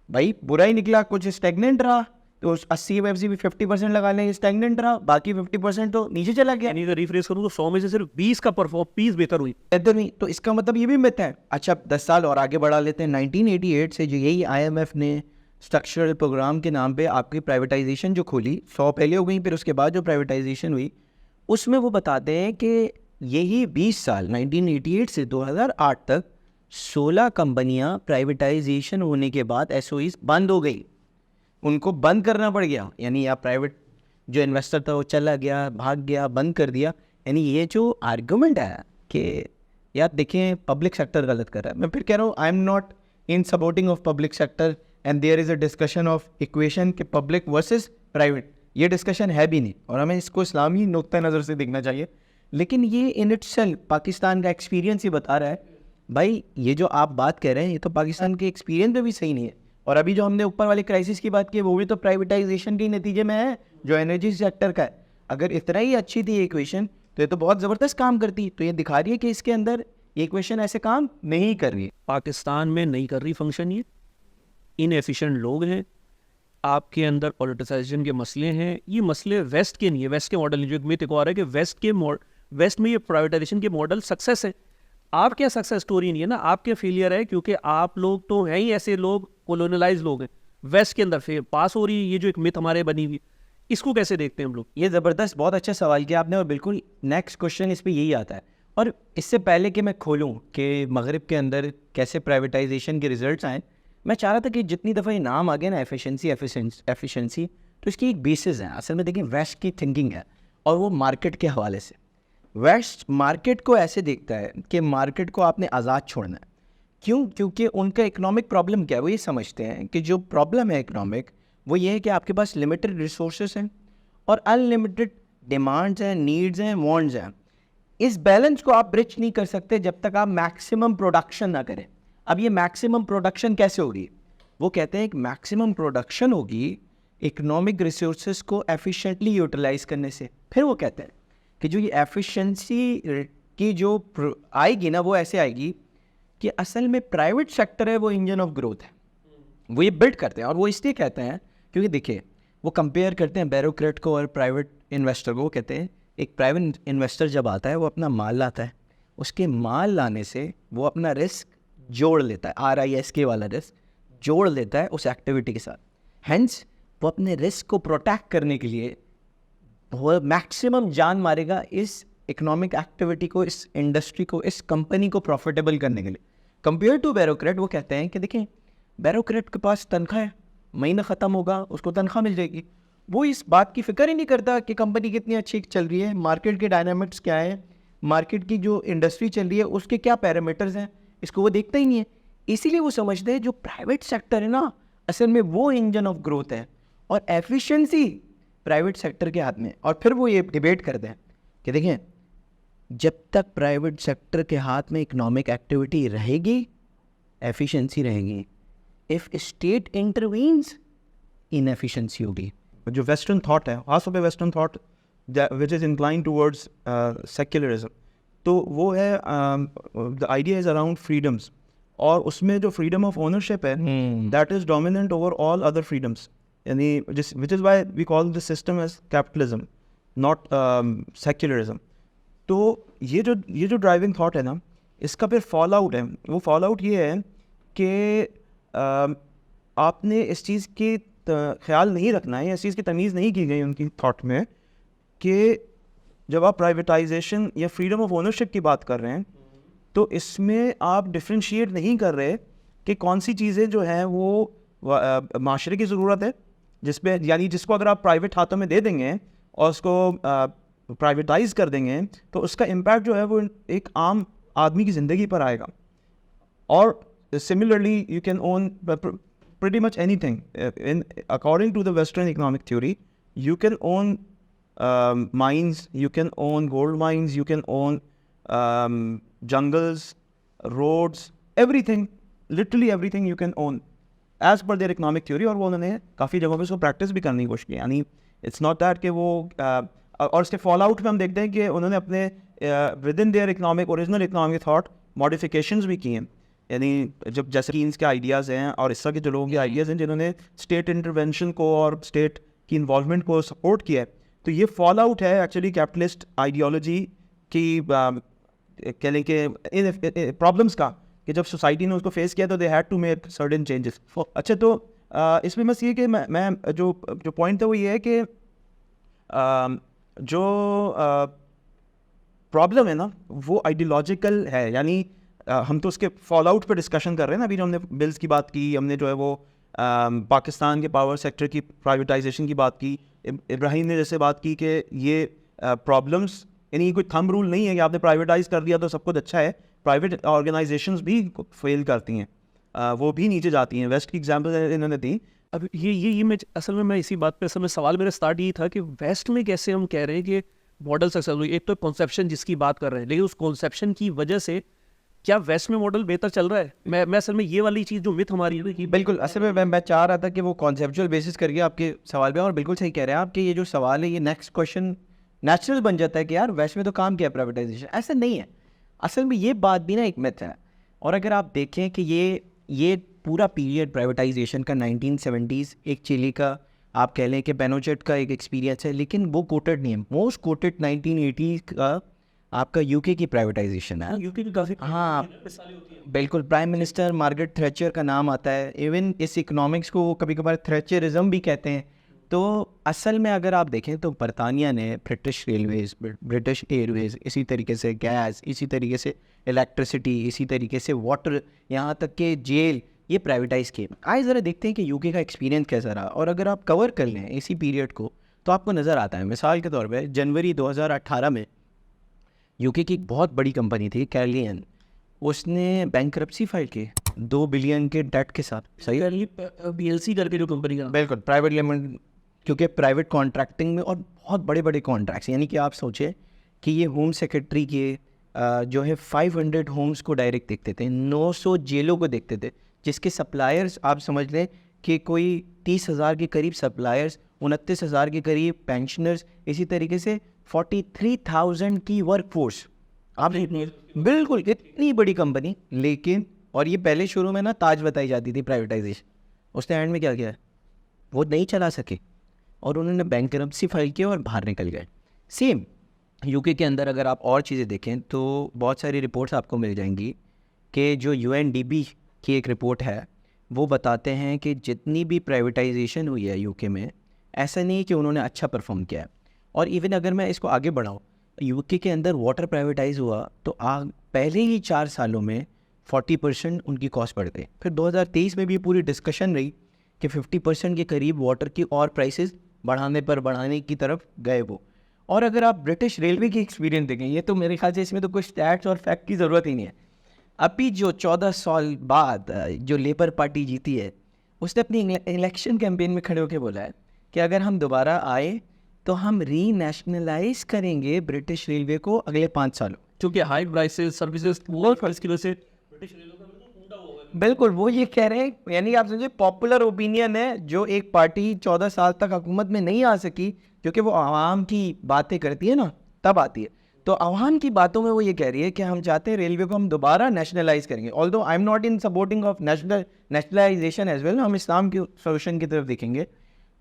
भाई? बुरा ही निकला, कुछ स्टेगनेंट रहा। तो 80 में से भी 50% लगा लें, स्टेगनेंट रहा, बाकी 50% तो नीचे चला गया। यानी रिफ्रेश करूँ तो 100 में से सिर्फ 20 का परफॉर्म 20 बेहतर हुई, बेहतर नहीं। तो इसका मतलब ये भी मिथ है। अच्छा 10 साल और आगे बढ़ा लेते हैं, 1988 से जो यही IMF ने स्ट्रक्चरल प्रोग्राम के नाम पे आपकी प्राइवेटाइजेशन जो खोली, 100 पहले हो गई, फिर उसके बाद जो प्राइवेटाइजेशन हुई, उसमें वो बताते हैं कि यही 20 साल 1988 से 2008 तक 16 कंपनियां प्राइवेटाइजेशन होने के बाद SOEs बंद हो गई, उनको बंद करना पड़ गया। यानी या प्राइवेट जो इन्वेस्टर था वो चला गया, भाग गया, बंद कर दिया। यानी ये जो आर्गुमेंट है कि यार देखें पब्लिक सेक्टर गलत कर रहा है, मैं फिर कह रहा हूँ I am not in supporting of public sector and there is a discussion of equation के पब्लिक वर्सेस प्राइवेट, ये डिस्कशन है भी नहीं, और हमें इसको इस्लामी नुक्ता नज़र से देखना चाहिए। लेकिन ये इन इटसेल्फ पाकिस्तान का एक्सपीरियंस ही बता रहा है भाई, ये जो आप बात कह रहे हैं ये तो पाकिस्तान के एक्सपीरियंस में भी सही नहीं है। और अभी जो हमने ऊपर वाले क्राइसिस की बात की वो भी तो प्राइवेटाइजेशन के नतीजे में है, जो एनर्जी सेक्टर का है। अगर इतना ही अच्छी थी इक्वेशन तो ये तो बहुत ज़बरदस्त काम करती। तो ये दिखा रही है कि इसके अंदर ये इक्वेशन ऐसे काम नहीं कर रही है। पाकिस्तान में नहीं कर रही फंक्शन, ये इनएफिशिएंट लोग हैं, आपके अंदर पॉलिटिसाइजेशन के मसले हैं, ये मसले वेस्ट के नहीं है, वेस्ट के मॉडल नहीं। जो एक मिथ एक और है कि वेस्ट में ये प्राइवेटाइजेशन के मॉडल सक्सेस है। आप क्या सक्सेस स्टोरी नहीं है ना, आपके फेलियर है, क्योंकि आप लोग तो हैं ही ऐसे लोग, कोलोनलाइज लोग हैं, वेस्ट के अंदर फिर पास हो रही है ये जो एक मिथ हमारे बनी हुई, इसको कैसे देखते हैं हम लोग? ये ज़बरदस्त, बहुत अच्छा सवाल किया आपने, और बिल्कुल नेक्स्ट क्वेश्चन इस पे यही आता है। और इससे पहले कि मैं खोलूँ कि मगरिब के अंदर कैसे प्राइवेटाइजेशन के रिजल्ट्स आए, मैं चाह रहा था कि जितनी दफ़ा ये नाम आ गया ना एफिशिएंसी, तो इसकी एक बेसिस है। असल में देखिए वेस्ट की थिंकिंग है, और वो मार्केट के हवाले से। वेस्ट मार्केट को ऐसे देखता है कि मार्केट को आपने आज़ाद छोड़ना है। क्यों? क्योंकि उनका इकोनॉमिक प्रॉब्लम क्या है, वो ये समझते हैं कि जो प्रॉब्लम है इकोनॉमिक, वो ये है कि आपके पास लिमिटेड रिसोर्सेज हैं और अनलिमिटेड डिमांड्स हैं, नीड्स हैं, वांट्स हैं। इस बैलेंस को आप ब्रिज नहीं कर सकते जब तक आप मैक्सिमम प्रोडक्शन ना करें। अब ये मैक्सिमम प्रोडक्शन कैसे होगी? वो कहते हैं कि मैक्सिमम प्रोडक्शन होगी इकोनॉमिक रिसोर्सेज को एफिशिएंटली यूटिलाइज करने से। फिर वो कहते हैं कि जो ये एफिशिएंसी की जो आएगी ना, वो ऐसे आएगी कि असल में प्राइवेट सेक्टर है वो इंजन ऑफ ग्रोथ है। वो ये बिल्ड करते हैं, और वो इसलिए कहते हैं क्योंकि देखिए वो कंपेयर करते हैं ब्यूरोक्रेट को और प्राइवेट इन्वेस्टर को। वो कहते हैं एक प्राइवेट इन्वेस्टर जब आता है वो अपना माल लाता है, उसके माल लाने से वो अपना रिस्क जोड़ लेता है, RISK वाला रिस्क जोड़ लेता है उस एक्टिविटी के साथ। हैंस वो अपने रिस्क को प्रोटेक्ट करने के लिए वो मैक्सिमम जान मारेगा इस इकोनॉमिक एक्टिविटी को, इस इंडस्ट्री को, इस कंपनी को प्रॉफिटेबल करने के लिए। कंपेयर टू ब्यूरोक्रेट, वो कहते हैं कि देखें ब्यूरोक्रेट के पास तनख्वाह है, महीना ख़त्म होगा उसको तनख्वाह मिल जाएगी, वो इस बात की फ़िक्र ही नहीं करता कि कंपनी कितनी अच्छी चल रही है, मार्केट के डायनामिक्स क्या है, मार्केट की जो इंडस्ट्री चल रही है उसके क्या पैरामीटर्स हैं, इसको वो देखता ही नहीं है। इसीलिए वो समझते हैं जो प्राइवेट सेक्टर है ना, असल में वो इंजन ऑफ ग्रोथ है और एफिशिएंसी प्राइवेट सेक्टर के हाथ में। और फिर वो ये डिबेट करते हैं कि देखें जब तक प्राइवेट सेक्टर के हाथ में इकोनॉमिक एक्टिविटी रहेगी, एफिशिएंसी रहेगी। इफ़ स्टेट इंटरवीन्स, इनएफिशिएंसी होगी। जो वेस्टर्न थॉट है, खासतौर पे western thought which is incline towards secularism, तो वो है the idea is around freedoms, और उसमें जो फ्रीडम ऑफ ओनरशिप है that is dominant over all other freedoms, यानी जिस which is why we call this system as capitalism, not secularism. तो ये जो ड्राइविंग थॉट है ना, इसका फिर फॉल आउट है। वो फॉल आउट ये है कि आपने इस चीज़ की ख्याल नहीं रखना है, इस चीज़ की तमीज़ नहीं की गई उनकी थॉट में कि जब आप प्राइवेटाइजेशन या फ्रीडम ऑफ ओनरशिप की बात कर रहे हैं तो इसमें आप डिफ्रेंशिएट नहीं कर रहे कि कौन सी चीज़ें जो हैं वो माशरे की ज़रूरत है, जिसपे यानी जिसको अगर आप प्राइवेट हाथों में दे देंगे और उसको प्राइवेटाइज कर देंगे तो उसका इम्पैक्ट जो है वो एक आम आदमी की ज़िंदगी पर आएगा। और similarly you can own pretty much anything according to the Western economic theory. You can own mines, you can own gold mines, you can own jungles, roads, everything, literally everything you can own as per their economic theory। और वो उन्होंने काफ़ी जगहों पे उसको practice भी करने की कोशिश की, यानी इट्स नॉट दैट कि वो और इसके फॉल आउट में हम देखते हैं कि उन्होंने अपने with in their economic original economic thought modifications भी किए हैं। यानी जब जैसे कीन्स के आइडियाज़ हैं और इस तरह के जो लोगों के आइडियाज़ हैं जिन्होंने स्टेट इंटरवेंशन को और स्टेट की इन्वॉल्वमेंट को सपोर्ट किया है, तो ये फॉल आउट है एक्चुअली कैपिटलिस्ट आइडियोलॉजी की कह लें कि इन प्रॉब्लम्स का, कि जब सोसाइटी ने उसको फेस किया तो they had to make certain changes. अच्छा, तो इसमें बस ये कि मैं जो पॉइंट था वो ये है कि जो प्रॉब्लम है ना वो आइडियोलॉजिकल है, यानी हम तो उसके फॉल आउट पर डिस्कशन कर रहे हैं ना। अभी जो हमने बिल्स की बात की, हमने जो है वो पाकिस्तान के पावर सेक्टर की प्राइवेटाइजेशन की बात की, इब्राहिम ने जैसे बात की कि ये प्रॉब्लम्स, यानी कोई थंब रूल नहीं है कि आपने प्राइवेटाइज कर दिया तो सब कुछ अच्छा है। प्राइवेट ऑर्गेनाइजेशंस भी फेल करती हैं, वो भी नीचे जाती हैं। वेस्ट की एग्जाम्पल इन्होंने दी। अब ये मैं असल में इसी बात पे, असल में सवाल मेरा स्टार्ट ये था कि वेस्ट में कैसे हम कह रहे हैं कि मॉडल सक्सेसफुल, एक तो कॉन्सेप्शन जिसकी बात कर रहे हैं, लेकिन उस कॉन्सेप्शन की वजह से क्या वेस्ट में मॉडल बेहतर चल रहा है? मैं असल में ये वाली चीज़ जो मिथ हमारी है कि बिल्कुल, असल में मैं चाह रहा था कि वो कॉन्सेप्चुअल बेसिस करके आपके सवाल पे, और बिल्कुल सही कह रहे हैं आप कि ये जो सवाल है ये नेक्स्ट क्वेश्चन नेचुरल बन जाता है कि यार वेस्ट में तो काम किया प्राइवेटाइजेशन। ऐसा नहीं है, असल में ये बात भी ना एक मिथ है। और अगर आप देखें कि ये पूरा पीरियड प्राइवेटाइजेशन का 1970s, एक चिली का आप कह लें कि पेनोचेट का एक एक्सपीरियंस है, लेकिन वो कोटेड नहीं है। मोस्ट कोटेड 1980 का आपका यूके की प्राइवेटाइजेशन है। यूके की काफी हाँ बिल्कुल, प्राइम मिनिस्टर मार्गरेट थ्रेचर का नाम आता है। इवन इस इकोनॉमिक्स को वो कभी कभार थ्रेचरिज्म भी कहते हैं। तो असल में अगर आप देखें तो बरतानिया ने ब्रिटिश रेलवेज़, ब्रिटिश एयरवेज़, इसी तरीके से गैस, इसी तरीके से इलेक्ट्रिसिटी, इसी तरीके से वाटर, यहाँ तक के जेल, ये प्राइवेटाइज किए। आइए ज़रा देखते हैं कि यूके का एक्सपीरियंस कैसा रहा। और अगर आप कवर कर लें इसी पीरियड को तो आपको नज़र आता है। मिसाल के तौर पर जनवरी 2018 में यूके की एक बहुत बड़ी कंपनी थी कैलियन, उसने बैंकरप्सी फाइल की 2 बिलियन के डेट के साथ। सही है, BLC करके जो कंपनी का बिल्कुल प्राइवेट लिमिटेड, क्योंकि प्राइवेट कॉन्ट्रैक्टिंग में और बहुत बड़े बड़े कॉन्ट्रैक्ट्स, यानी कि आप सोचें कि ये होम सेक्रेटरी के जो है 500 होम्स को डायरेक्ट देखते थे, 900 जेलों को देखते थे, जिसके सप्लायर्स आप समझ लें कि कोई 30,000 के करीब सप्लायर्स, 29,000 के करीब पेंशनर्स, इसी तरीके से 43,000 की वर्कफोर्स। आप बिल्कुल इतनी बड़ी कंपनी, लेकिन और ये पहले शुरू में ना ताज बताई जाती थी प्राइवेटाइजेशन, उसने एंड में क्या किया, वो नहीं चला सके और उन्होंने बैंकरप्सी फाइल किया और बाहर निकल गए। सेम यूके के अंदर अगर आप और चीज़ें देखें तो बहुत सारी रिपोर्ट्स आपको मिल जाएंगी कि जो UNDP की एक रिपोर्ट है वो बताते हैं कि जितनी भी प्राइवेटाइजेशन हुई है यूके में, ऐसा नहीं कि उन्होंने अच्छा परफॉर्म किया है। और इवन अगर मैं इसको आगे बढ़ाऊँ, यूके के अंदर वाटर प्राइवेटाइज हुआ तो पहले ही 4 सालों में 40% उनकी कॉस्ट बढ़ गई। फिर 2023 में भी पूरी डिस्कशन रही कि 50% के करीब वाटर की और प्राइसेस बढ़ाने की तरफ गए वो। और अगर आप ब्रिटिश रेलवे की एक्सपीरियंस देखें, ये तो मेरे ख्याल से इसमें तो कुछ स्टैट्स और फैक्ट की ज़रूरत ही नहीं है। अभी जो 14 साल बाद जो लेबर पार्टी जीती है, उसने अपनी इलेक्शन कैंपेन में खड़े होकर बोला है कि अगर हम दोबारा आए तो हम रीनेशनलाइज करेंगे ब्रिटिश रेलवे को अगले 5 सालों। क्योंकि हाई प्राइसेस सर्विसेज बहुत प्राइस की वजह से ब्रिटिश रेलवे का बिल्कुल टूटा हुआ है। बिल्कुल वो ये कह रहे हैं, यानी आप समझे पॉपुलर ओपिनियन है, जो एक पार्टी 14 साल तक हुकूमत में नहीं आ सकी क्योंकि वो आवाम की बातें करती है ना, तब आती है। तो आवाम की बातों में वो ये कह रही है कि हम चाहते हैं रेलवे को हम दोबारा नेशनलाइज करेंगे। Although I am not in supporting of nationalisation as well, हम इस्लाम के सोल्यूशन की तरफ देखेंगे।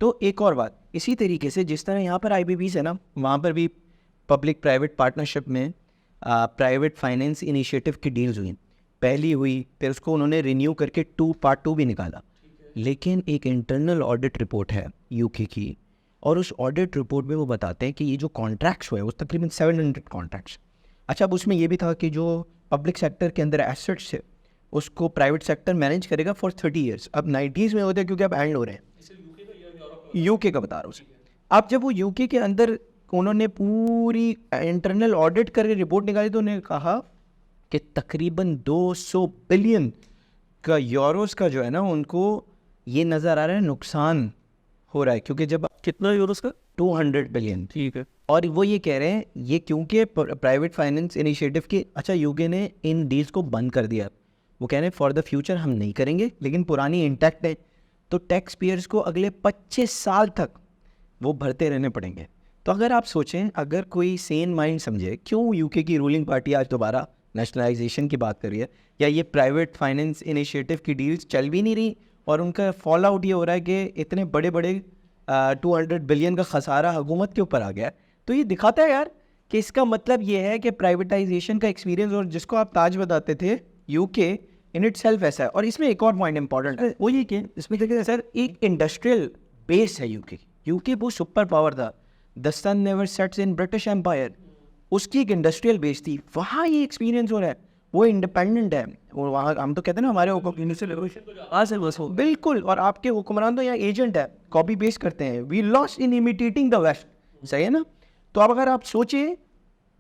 तो एक और बात, इसी तरीके से जिस तरह यहाँ पर IPPs है ना, वहाँ पर भी पब्लिक प्राइवेट पार्टनरशिप में प्राइवेट फाइनेंस इनिशिएटिव की डील्स हुई। पहली हुई, फिर उसको उन्होंने रिन्यू करके पार्ट टू भी निकाला। लेकिन एक इंटरनल ऑडिट रिपोर्ट है यूके की, और उस ऑडिट रिपोर्ट में वो बताते हैं कि ये जो कॉन्ट्रैक्ट्स हुए वो तकरीबन 700 कॉन्ट्रैक्ट्स। अच्छा, अब उसमें ये भी था कि जो पब्लिक सेक्टर के अंदर एसेट्स है उसको प्राइवेट सेक्टर मैनेज करेगा फॉर 30 ईयर्स। अब 90s में होते हैं क्योंकि अब एंड हो रहे हैं। यूके का बता रहा हूँ। अब जब वो यूके के अंदर उन्होंने पूरी इंटरनल ऑडिट करके रिपोर्ट निकाली तो उन्होंने कहा कि तकरीबन 200 बिलियन का यूरोस का जो है ना, उनको ये नज़र आ रहा है नुकसान हो रहा है। क्योंकि जब कितना यूरोस का 200 बिलियन, ठीक है। और वो ये कह रहे हैं ये क्योंकि प्राइवेट फाइनेंस इनिशिएटिव की, अच्छा यूके ने इन डील्स को बंद कर दिया। वो कह रहे हैं फॉर द फ्यूचर हम नहीं करेंगे, लेकिन पुरानी इंटैक्ट है, तो टैक्स पेयर्स को अगले 25 साल तक वो भरते रहने पड़ेंगे। तो अगर आप सोचें, अगर कोई सेन माइंड समझे क्यों यूके की रूलिंग पार्टी आज दोबारा नेशनलाइजेशन की बात कर रही है, या ये प्राइवेट फाइनेंस इनिशिएटिव की डील्स चल भी नहीं रही और उनका फॉल आउट ये हो रहा है कि इतने बड़े बड़े 200 बिलियन का खसारा हुकूमत के ऊपर आ गया, तो ये दिखाता है यार कि इसका मतलब ये है कि प्राइवेटाइजेशन का एक्सपीरियंस, और जिसको आप ताज बताते थे, यूके इन इट सेल्फ ऐसा है। और इसमें एक और पॉइंट इंपॉर्टेंट है, वो ये कि इसमें देखिए सर, एक इंडस्ट्रियल बेस है यूके वो सुपर पावर था। The sun never sets in British Empire, उसकी एक इंडस्ट्रियल बेस थी, वहाँ ये एक्सपीरियंस हो रहा है। वो इंडिपेंडेंट है, वो वहाँ हम तो कहते हैं ना हमारे बिल्कुल, और आपके हुक्मरान तो यहाँ एजेंट है, कॉपी पेस्ट करते हैं। We lost in imitating the west, सही है ना। तो अब अगर आप सोचिए,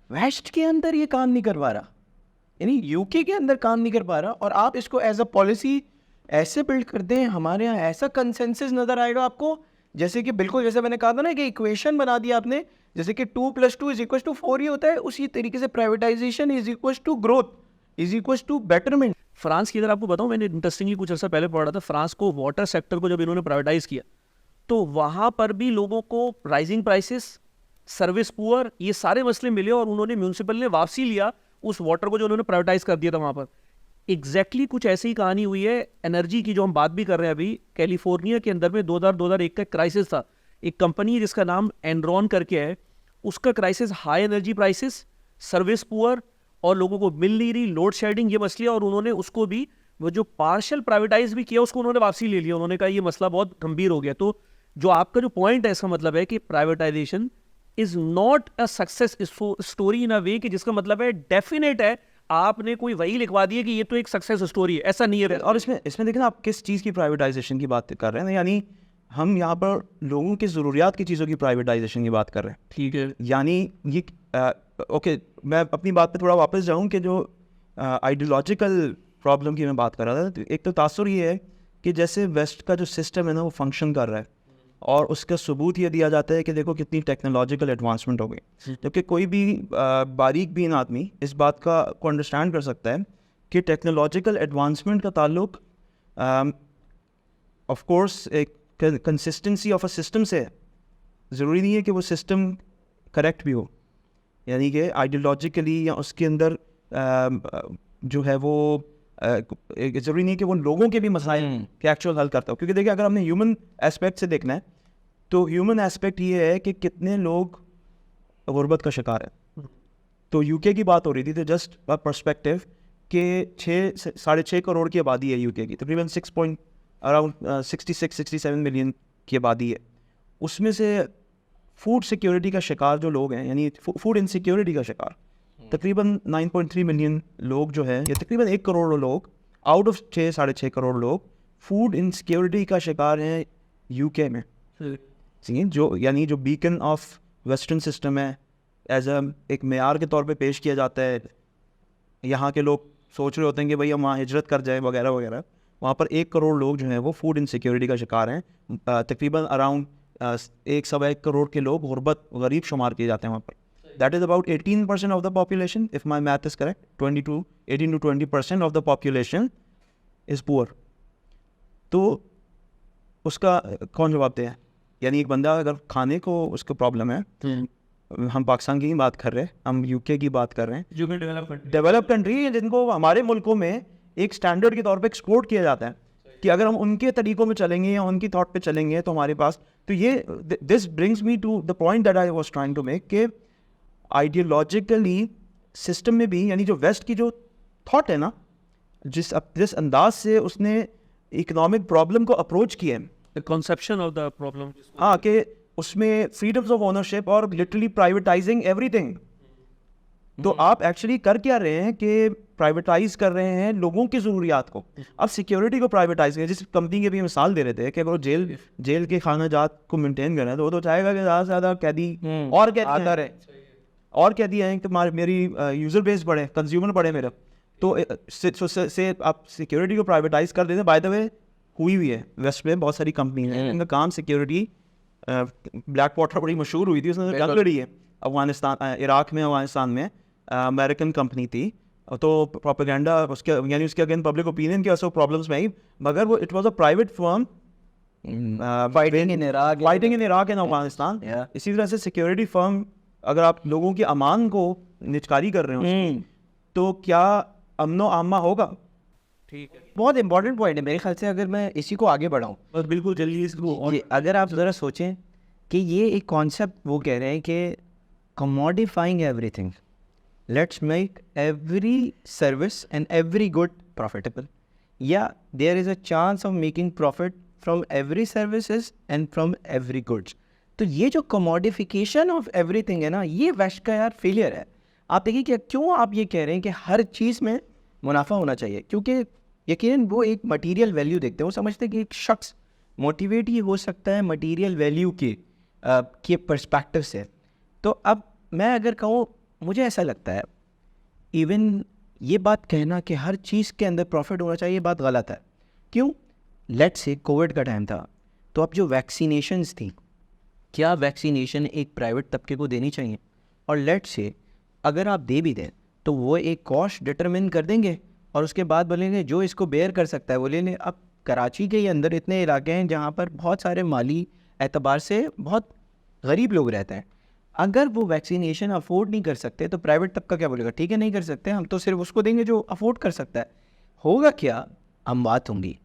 वेस्ट के अंदर ये काम नहीं कर पा रहा, यानी यूके के अंदर काम नहीं कर पा रहा, और आप इसको एज अ पॉलिसी ऐसे बिल्ड करते हैं, हमारे यहाँ ऐसा कंसेंसस नज़र आएगा आपको, जैसे कि बिल्कुल जैसे मैंने कहा था ना कि इक्वेशन बना दिया आपने, जैसे कि 2 + 2 = 4 ही होता है, उसी तरीके से प्राइवेटाइजेशन = ग्रोथ = बेटरमेंट। फ्रांस की अगर आपको बताऊं, मैंने इंटरेस्टिंगली कुछ अर्सा पहले पढ़ा था, फ्रांस को वाटर सेक्टर को जब इन्होंने प्राइवेटाइज किया तो वहाँ पर भी लोगों को राइजिंग प्राइसेस, सर्विस पुअर, ये सारे मसले मिले और उन्होंने म्यूनसिपल ने वापसी लिया उस वाटर को जो उन्होंने प्राइवेटाइज कर दिया था वहाँ पर। एग्जैक्टली कुछ ऐसी ही कहानी हुई है एनर्जी की, जो हम बात भी कर रहे हैं अभी। कैलिफोर्निया के अंदर में 2001 का क्राइसिस था। एक कंपनी है जिसका नाम एनरॉन करके है, उसका crisis high energy prices, service poor, और लोगों को मिल नहीं रही, लोड शेडिंग, ये मसला। और उन्होंने उसको भी वो जो पार्शियल प्राइवेटाइज भी किया, उसको उन्होंने वापसी ले लिया। उन्होंने कहा ये मसला बहुत गंभीर हो गया। तो जो आपका जो पॉइंट है, इसका मतलब है कि privatisation is not a success story in a way, कि जिसका मतलब है डेफिनेट है आपने कोई वही लिखवा दिया कि ये तो एक सक्सेस स्टोरी है, ऐसा नहीं है। और इसमें देखिए ना, आप किस चीज़ की प्राइवेटाइजेशन की बात कर रहे हैं, यानी हम यहाँ पर लोगों की ज़रूरियात की चीज़ों की प्राइवेटाइजेशन की बात कर रहे हैं। ठीक है, यानी ये ओके, मैं अपनी बात पे थोड़ा वापस जाऊँ कि जो आइडियोलॉजिकल प्रॉब्लम की मैं बात कर रहा था, तो एक तो तासुर ये है कि जैसे वेस्ट का जो सिस्टम है ना, वो फंक्शन कर रहा है, और उसका सबूत ये दिया जाता है कि देखो कितनी टेक्नोलॉजिकल एडवांसमेंट हो गई। जबकि कोई भी बारीक बीन आदमी इस बात को अंडरस्टैंड कर सकता है कि टेक्नोलॉजिकल एडवांसमेंट का ताल्लुक ऑफ कोर्स एक कंसिस्टेंसी ऑफ अ सिस्टम से है। ज़रूरी नहीं है कि वो सिस्टम करेक्ट भी हो, यानी कि आइडियोलॉजिकली या उसके अंदर जो है वो ज़रूरी नहीं कि वो लोगों के भी मसाइल के एक्चुअल हल करता हो। क्योंकि देखिए, अगर हमने ह्यूमन एस्पेक्ट से देखना है, तो ह्यूमन एस्पेक्ट ये है कि कितने लोग गुर्बत का शिकार है। तो यूके की बात हो रही थी, तो जस्ट अ पर्सपेक्टिव कि 6.5 करोड़ की आबादी है यूके की, तकरीबन 66-67 मिलियन की आबादी है। उसमें से फूड सिक्योरिटी का शिकार जो लोग हैं, यानी फूड इनसिक्योरिटी का शिकार तकरीबन 9.3 मिलियन लोग जो है, या तकरीबन 1 करोड़ लोग आउट ऑफ 6-6.5 करोड़ लोग फूड इनसिक्योरिटी का शिकार हैं यूके में। जो यानी जो बीकन ऑफ वेस्टर्न सिस्टम है, एज अ एक मेयार के तौर पे पेश किया जाता है। यहाँ के लोग सोच रहे होते हैं कि भाई हम वहाँ हिजरत कर जाएं वगैरह वगैरह। वहाँ पर 1 करोड़ लोग जो हैं वो फूड इनसिक्योरिटी का शिकार हैं। तकरीबन अराउंड 1-1.25 करोड़ के लोग गुर्बत गरीब शुमार किए जाते हैं वहाँ पर। That is about 18% of the population, if my math is correct. 18 to 20% of the population is poor. तो उसका कौन जवाब दे? यानी एक बंदा अगर खाने को उसको प्रॉब्लम है, हम पाकिस्तान की ही बात कर रहे हैं, हम यूके की बात कर रहे हैं, जो कि डेवलप कंट्री है, जिनको हमारे मुल्कों में एक स्टैंडर्ड के तौर पे एक्सपोर्ट किया जाता है कि अगर हम उनके तरीकों में चलेंगे या उनकी थॉट पे चलेंगे तो हमारे पास, तो ये this brings me to the point that I was trying to make कि आइडियोलॉजिकली सिस्टम में भी, यानी जो वेस्ट की जो थॉट है ना, जिस अंदाज से उसने इकोनॉमिक प्रॉब्लम को अप्रोच किया है, the conception of the problem, हाँ, कि उसमें फ्रीडम्स ऑफ ओनरशिप और लिटरली प्राइवेटाइजिंग एवरीथिंग। तो आप एक्चुअली कर क्या रहे हैं कि प्राइवेटाइज कर रहे हैं लोगों की ज़रूरियात को। अब सिक्योरिटी को प्राइवेटाइज करें, जिस कंपनी के भी मिसाल दे रहे थे कि अगर वो जेल के खाना जात को मेंटेन करना है, तो वो तो चाहेगा कि ज़्यादा से ज़्यादा कैदी और कैदी हैं कि मेरी यूज़र बेस बढ़े, कंज्यूमर बढ़े मेरा। तो से आप सिक्योरिटी को प्राइवेटाइज कर देते हैं। बाय द वे हुई है वेस्ट में बहुत सारी कंपनी हैं इनका काम सिक्योरिटी। ब्लैक वाटर बड़ी मशहूर हुई थी, उसने जंग लड़ी है अफगानिस्तान, इराक में, अफगानिस्तान में। अमेरिकन कंपनी थी, तो प्रोपेगेंडा उसके, यानी उसके अगेंस्ट पब्लिक ओपिनियन की असो प्रॉब्लम्स में आई, मगर वो it was a private firm fighting in Iraq and Afghanistan. इसी तरह से सिक्योरिटी फर्म, अगर आप लोगों की अमान को निचकारी कर रहे हो तो क्या अमनो आमा होगा? ठीक है, बहुत इंपॉर्टेंट पॉइंट है मेरे ख्याल से। अगर मैं इसी को आगे बढ़ाऊँ, बस बिल्कुल जल्दी इसको। और अगर आप ज़रा सोचें कि ये एक कॉन्सेप्ट वो कह रहे हैं कि commodifying everything, let's make every service and every good profitable, या there is a chance of making profit from every services and from every goods. तो ये जो कमोडिफिकेशन ऑफ एवरीथिंग है ना, ये वेस्ट का यार फेलियर है। आप देखिए कि क्यों आप ये कह रहे हैं कि हर चीज़ में मुनाफा होना चाहिए, क्योंकि यकीनन वो एक मटेरियल वैल्यू देखते हैं। वो समझते हैं कि एक शख्स मोटिवेट ही हो सकता है मटेरियल वैल्यू के पर्सपेक्टिव से। तो अब मैं अगर कहूँ, मुझे ऐसा लगता है इवन ये बात कहना कि हर चीज़ के अंदर प्रॉफिट होना चाहिए, ये बात गलत है। क्यों? लेट्स से कोविड का टाइम था, तो अब जो वैक्सीनेशंस थी, क्या वैक्सीनेशन एक प्राइवेट तबके को देनी चाहिए? और लेट्स से अगर आप दे भी दें तो वो एक कॉस्ट डिटरमिन कर देंगे और उसके बाद बोलेंगे जो इसको बेयर कर सकता है वो ले लें। अब कराची के अंदर इतने इलाके हैं जहाँ पर बहुत सारे माली एतबार से बहुत गरीब लोग रहते हैं। अगर वो वैक्सीनेशन अफोर्ड नहीं कर सकते तो प्राइवेट तबका क्या बोलेगा? ठीक है, नहीं कर सकते, हम तो सिर्फ उसको देंगे जो अफोर्ड कर सकता है। होगा क्या, अमवात होंगी।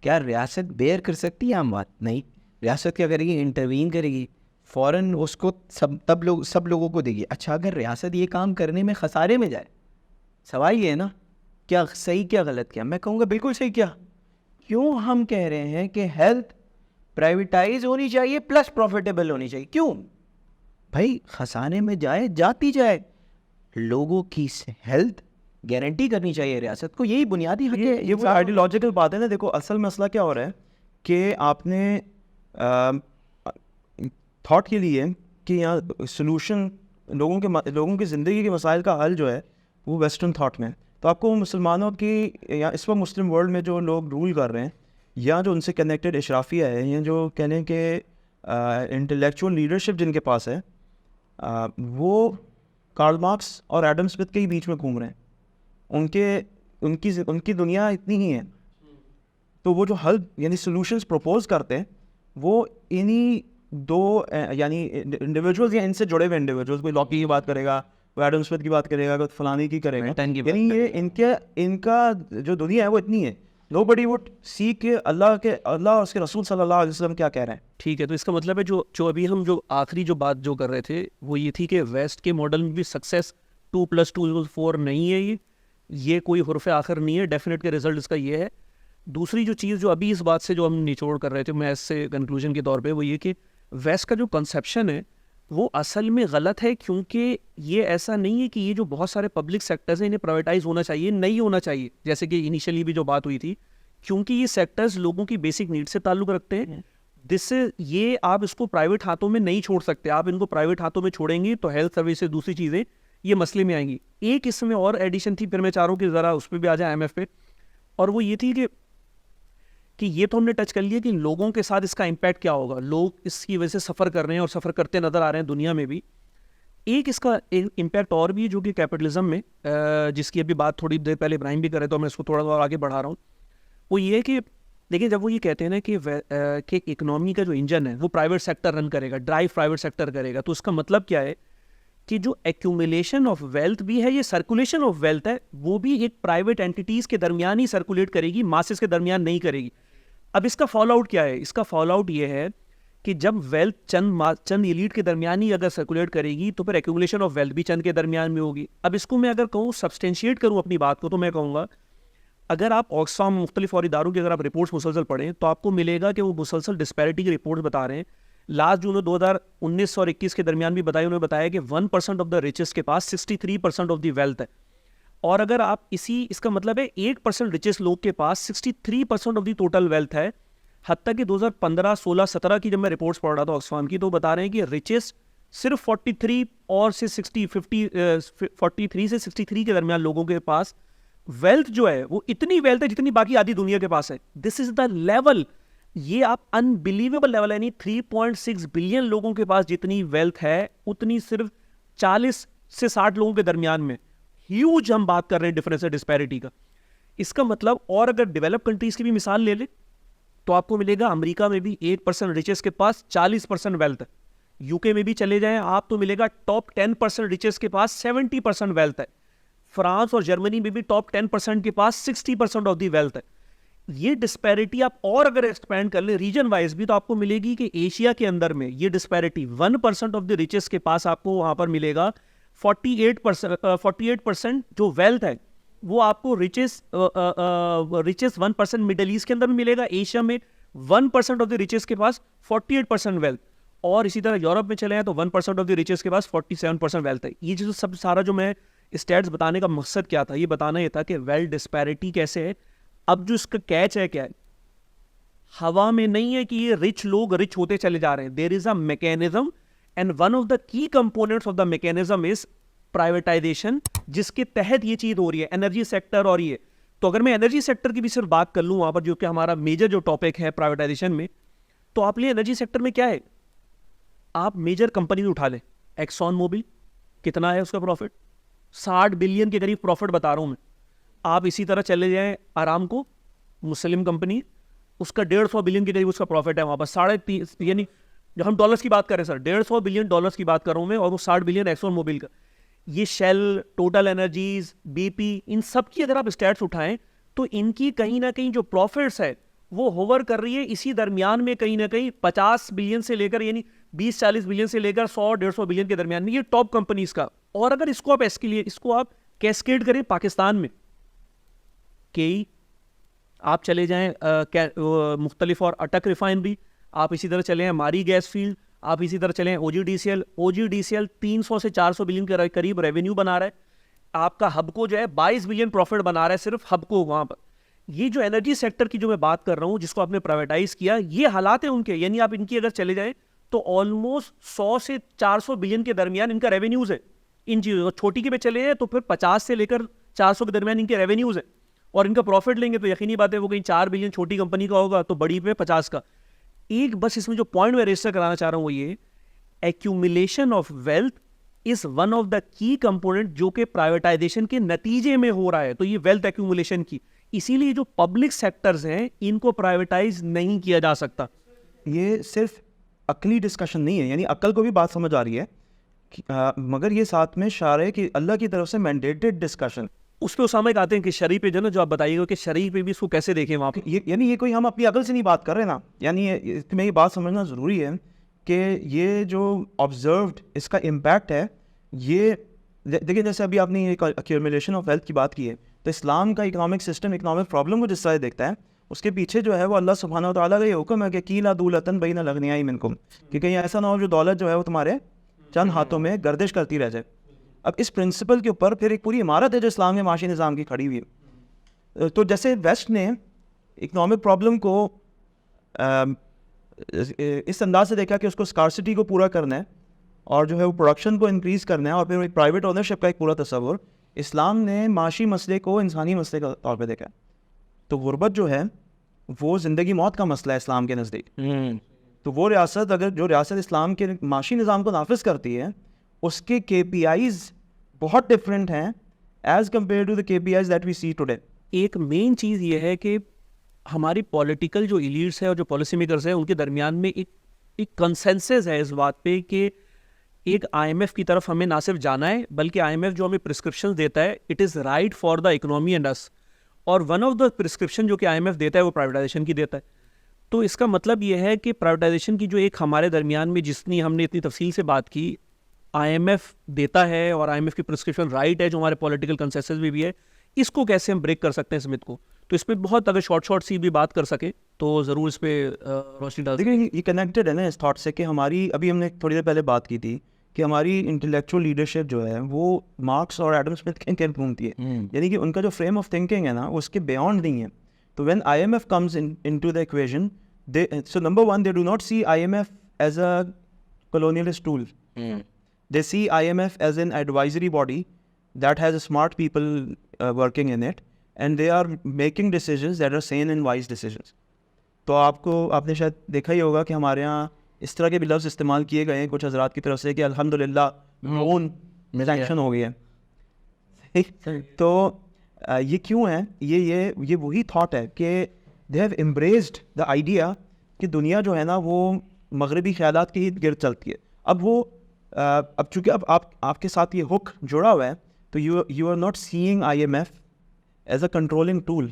क्या रियासत बेयर कर सकती है अमवात? नहीं। रियासत क्या करेगी? इंटरवीन करेगी, फ़ौरन उसको सब लोगों को देगी। अच्छा, अगर रियासत ये काम करने में खसारे में जाए, सवाल ये है ना, क्या सही क्या गलत किया? मैं कहूँगा बिल्कुल सही किया। क्यों हम कह रहे हैं कि हेल्थ प्राइवेटाइज होनी चाहिए प्लस प्रॉफिटेबल होनी चाहिए? क्यों भाई? खसाने में जाए, जाती जाए, लोगों की हेल्थ गारंटी करनी चाहिए रियासत को। यही बुनियादी हक है। ये वो आइडियोलॉजिकल बात है ना। देखो, असल मसला क्या हो रहा है कि आपने थॉट के लिए कि यहाँ सोल्यूशन लोगों की ज़िंदगी के मसाइल का हल जो है वो वेस्टर्न थॉट में है। तो आपको मुसलमानों की या इस वक्त मुस्लिम वर्ल्ड में जो लोग रूल कर रहे हैं या जो उनसे कनेक्टेड इशराफिया है या जो कहने के इंटेलेक्चुअल लीडरशिप जिनके पास है, वो कार्ल मार्क्स और एडम स्मिथ के ही बीच में घूम रहे हैं। उनकी दुनिया इतनी ही है। तो वो जो हल यानी सॉल्यूशंस प्रपोज करते हैं वो इन्हीं दो यानी इंडिविजुअल्स या इनसे जुड़े हुए इंडिविजुअल्स, कोई लॉकी की बात करेगा, कोई एडम स्मिथ की बात करेगा, कोई फलानी की करेगा, यानी ये इनका जो दुनिया है वो इतनी है। नोबडी वुड सी के अल्लाह और उसके रसूल सल्लल्लाहु अलैहि वसल्लम क्या कह रहे हैं। ठीक है, तो इसका मतलब है जो अभी हम जो आखिरी जो बात जो कर रहे थे वो ये थी कि वेस्ट के मॉडल में भी सक्सेस 2+2=4 नहीं है। ये कोई हुर्फ आखिर नहीं है। डेफिनेट के रिजल्ट इसका ये है। दूसरी जो चीज़ जो अभी इस बात से जो हम निचोड़ कर रहे थे, मैं इससे कंक्लूजन के तौर पे, वो ये कि वेस्ट का जो कंसेप्शन है वो असल में गलत है, क्योंकि ये ऐसा नहीं है कि ये जो बहुत सारे पब्लिक सेक्टर्स हैं इन्हें प्राइवेटाइज होना चाहिए, नहीं होना चाहिए, जैसे कि इनिशियली भी जो बात हुई थी, क्योंकि ये सेक्टर्स लोगों की बेसिक नीड से ताल्लुक़ रखते हैं। जिससे ये आप इसको प्राइवेट हाथों में नहीं छोड़ सकते। आप इनको प्राइवेट हाथों में छोड़ेंगे तो हेल्थ सर्विसेज, दूसरी चीज़ें ये मसले में आएंगी। एक इसमें और एडिशन थी, फिर मैं चाह रहा हूँ कि ज़रा उस पर भी आ जाए IMF पे, और वो ये थी कि ये तो हमने टच कर लिया कि लोगों के साथ इसका इम्पैक्ट क्या होगा। लोग इसकी वजह से सफ़र कर रहे हैं और सफ़र करते नज़र आ रहे हैं दुनिया में भी। एक इसका एक इम्पैक्ट और भी है जो कि कैपिटलिज्म में, जिसकी अभी बात थोड़ी देर पहले इब्राहिम भी करे, तो मैं इसको थोड़ा और आगे बढ़ा रहा हूँ। वो ये है कि देखिए, जब वो ये कहते हैं ना कि इकोनॉमी का जो इंजन है वो प्राइवेट सेक्टर रन करेगा, ड्राइव प्राइवेट सेक्टर करेगा, तो उसका मतलब क्या है कि जो एक्यूमुलेशन ऑफ वेल्थ भी है, ये सर्कुलेशन ऑफ वेल्थ है, वो भी एक प्राइवेट एंटिटीज़ के दरमियान ही सर्कुलेट करेगी, मासेस के दरमियान नहीं करेगी। अब इसका फॉल आउट क्या है? इसका फॉल आउट ये है कि जब वेल्थ चंद एलीट के दरमियान ही अगर सर्कुलेट करेगी तो फिर एक्यूमुलेशन ऑफ वेल्थ भी चंद के दरमियान में होगी। अब इसको मैं अगर कहूँ, सब्सटेंशिएट करूँ अपनी बात को, तो मैं कहूँगा अगर आप ऑक्सफाम मुख्तलिफ और इदारों की अगर आप रिपोर्ट्स मुसलसल पढ़ें तो आपको मिलेगा कि वो मुसलसल डिस्पैरिटी की रिपोर्ट्स बता रहे हैं। लास्ट जून 2019 और 21 के दरमियान भी उन्होंने बताया कि 1% ऑफ द रिचेस्ट के पास 63% ऑफ द वेल्थ है। और अगर आप इसका मतलब है 8% रिचेस्ट लोग के पास 63% ऑफ द टोटल वेल्थ है। हत्ता कि 2015, 16, 17 की जब मैं रिपोर्ट्स पढ़ रहा था ऑक्सफाम की, तो बता रहे हैं कि रिचेस्ट सिर्फ 43 से 63 के दरमियान लोगों के पास वेल्थ जो है वो इतनी वेल्थ है जितनी बाकी आधी दुनिया के पास है। This is the level. ये आप अनबिलीवेबल लेवल है। यानी 3.6 बिलियन लोगों के पास जितनी वेल्थ है उतनी सिर्फ 40 से 60 लोगों के दरमियान में। ह्यूज हम बात कर रहे हैं डिफरेंस डिस्पैरिटी का। इसका मतलब, और अगर डेवलप कंट्रीज की भी मिसाल ले ले तो आपको मिलेगा अमेरिका में भी 8% रिचेस के पास 40% वेल्थ है। यूके में भी चले जाएं आप तो मिलेगा टॉप 10% रिचेस के पास 70% वेल्थ है। फ्रांस और जर्मनी में भी टॉप 10% के पास 60% ऑफ दी वेल्थ है। ये डिस्पैरिटी आप और अगर एक्सपैंड कर ले रीजन वाइज भी तो आपको मिलेगी कि एशिया के अंदर में ये डिस्पैरिटी 1% ऑफ द रिचेस के पास आपको वहां पर मिलेगा 48% जो वेल्थ है वो आपको रिचेस 1% मिडल ईस्ट के अंदर में मिलेगा। एशिया में 1% ऑफ द रिचेस के पास 48% वेल्थ, और इसी तरह यूरोप में चले हैं तो 1% ऑफ द रिचेस के पास 47% वेल्थ है। ये जो सब सारा जो मैं स्टैट्स बताने का मकसद क्या था, ये बताना ये था कि वेल्थ डिस्पैरिटी कैसे है। अब जो इसका कैच है क्या है, हवा में नहीं है कि ये रिच लोग रिच होते चले जा रहे हैं। There is a mechanism and one of the key components of the mechanism is privatisation, जिसके तहत ये चीज हो रही है एनर्जी सेक्टर। और ये तो अगर मैं एनर्जी सेक्टर की भी सिर्फ बात कर लूं वहां पर, जो कि हमारा मेजर जो टॉपिक है प्राइवेटाइजेशन में, तो आप लिए एनर्जी सेक्टर में क्या है, आप मेजर कंपनी उठा लें। एक्सॉन मोबिल कितना है उसका प्रॉफिट, 60 बिलियन के करीब प्रॉफिट बता रहा हूं मैं। आप इसी तरह चले जाएं आरामको, मुस्लिम कंपनी, उसका 150 बिलियन के करीब उसका प्रॉफिट है वहां पर। 3.5, यानी जब हम डॉलर्स की बात करें सर, 150 बिलियन डॉलर्स की बात कर रहा हूं मैं, और वो 60 बिलियन एक्सॉन मोबिल का। ये शेल, टोटल एनर्जीज, BP, इन सब की अगर आप स्टैट्स उठाएं तो इनकी कहीं ना कहीं जो प्रॉफिट्स है वो होवर कर रही है इसी दरमियान में, कहीं ना कहीं 50 बिलियन से लेकर यानी 20-40 बिलियन से लेकर 100-150 बिलियन के दरमियान में, ये टॉप कंपनीज का। और अगर इसको आप कैस्केड करें पाकिस्तान में, केई आप चले जाएं, मुख्तलिफ और अटक रिफाइनरी, आप इसी तरह चले हैं मारी गैस फील्ड, आप इसी तरह चले हैं OGDCL 300 से 400 बिलियन के करीब रेवेन्यू बना रहा है। आपका हबको जो है 22 बिलियन प्रॉफिट बना रहा है सिर्फ हबको वहां पर। ये जो एनर्जी सेक्टर की जो मैं बात कर रहा हूं, जिसको आपने प्राइवेटाइज किया, ये हालात है उनके, यानी आप इनकी अगर चले जाएं तो ऑलमोस्ट 100 से 400 बिलियन के दरमियान इनका रेवेन्यूज है इन चीजों। छोटी के पे चले हैं तो फिर 50 से लेकर 400 के दरमियान इनके रेवेन्यूज है, और इनका प्रॉफिट लेंगे तो यकीनी बात है वो कहीं 4 बिलियन छोटी कंपनी का होगा तो बड़ी पे 50 का। एक बस इसमें जो पॉइंट मैं रजिस्टर कराना चाह रहा हूं वो ये, accumulation of wealth is one of the की कंपोनेंट जो कि प्राइवेटाइजेशन के नतीजे में हो रहा है। तो ये वेल्थ एक्यूमुलेशन की, इसीलिए जो पब्लिक सेक्टर्स हैं इनको प्राइवेटाइज नहीं किया जा सकता। ये सिर्फ अकली डिस्कशन नहीं है, यानी अक्ल को भी बात समझ आ रही है मगर ये साथ में शार है कि अल्लाह की तरफ से मैंडेटेड डिस्कशन। उस पर उसामा आते हैं कि शरीय पे जो ना, जो आप बताइएगा कि शरीय पे भी इसको कैसे देखें वहाँ पे। यानी ये कोई हम अपनी अकल से नहीं बात कर रहे ना, यानी इसमें ये बात समझना ज़रूरी है कि ये जो ऑब्जर्व्ड इसका इम्पैक्ट है, ये देखिए जैसे अभी आपने ये एक्यूमुलेशन ऑफ वेल्थ की बात की है, तो इस्लाम का इकोनॉमिक सिस्टम इकोनॉमिक प्रॉब्लम को जिस तरह देखता है, उसके पीछे जो है वो अल्लाह सुब्हानहू व तआला का ये हुक्म है कि कीला दूलतन बैन लगनियाई मिनकुम, कि कहीं ऐसा ना हो जो दौलत जो है वो तुम्हारे चंद हाथों में गर्दिश करती रह जाए। अब इस प्रिंसिपल के ऊपर फिर एक पूरी इमारत है जो इस्लाम के माशी निज़ाम की खड़ी हुई है। तो जैसे वेस्ट ने इकोनॉमिक प्रॉब्लम को इस अंदाज से देखा कि उसको स्कार्सिटी को पूरा करना है और जो है वो प्रोडक्शन को इंक्रीज़ करना है और फिर एक प्राइवेट ओनरशिप का एक पूरा तस्वुर, इस्लाम ने माशी मसले को इंसानी मसले का तौर पे देखा है। तो गुर्बत जो है वो ज़िंदगी मौत का मसला है इस्लाम के नज़दीक। तो वो रियासत, अगर जो रियासत इस्लाम के माशी निज़ाम को नाफिज करती है, उसके KPIs बहुत डिफरेंट हैं as compare to the KPIs that we see today. एक मेन चीज़ ये है कि हमारी पॉलिटिकल जो एलीट्स है और जो पॉलिसी मेकर्स हैं उनके दरमियान में एक कंसेंसस है इस बात पे कि एक IMF की तरफ हमें ना सिर्फ जाना है, बल्कि IMF जो हमें प्रिस्क्रिप्शन देता है it is right for the economy and us, और वन ऑफ द प्रिस्क्रिप्शन जो कि IMF देता है वो प्राइवेटाइजेशन की देता है। तो इसका मतलब ये है कि प्राइवेटाइजेशन की जो एक हमारे दरमियान में जितनी हमने इतनी तफसील से बात की, IMF देता है और IMF की प्रिस्क्रिप्शन राइट है जो हमारे पॉलिटिकल कंसेंसस में भी है, इसको कैसे हम ब्रेक कर सकते हैं इस मिथ को। तो इस पर बहुत अगर शॉर्ट सी भी बात कर सके तो ज़रूर इस पर रोशनी डाल। देखिए ये कनेक्टेड है ना इस थॉट से कि हमारी, अभी हमने थोड़ी देर पहले बात की थी कि हमारी इंटेलेक्चुअल लीडरशिप जो है वो मार्क्स और एडम स्मिथ के घूमती है, यानी कि उनका जो फ्रेम ऑफ थिंकिंग है ना वो उसके बियॉन्ड नहीं है। तो when IMF comes into the equation, they so number one, they do not see IMF as a colonialist tool. They see IMF as an advisory body that has smart people working in it, and they are making decisions that are sane and wise decisions. तो आपने शायद देखा ही होगा कि हमारे यहाँ इस तरह के भी लफ्ज़ इस्तेमाल किए गए हैं कुछ हजरात की तरफ से कि अल्हम्दुलिल्लाह ड्रोन सैंक्शन हो गई है। तो ये क्यों है? ये वही थॉट है कि they have embraced the idea कि दुनिया जो है ना वो मगरबी ख्यालात के ही गिर्द चलती है। अब चूँकि अब आपके साथ ये हुक जुड़ा हुआ है, तो you are not seeing IMF as a controlling tool,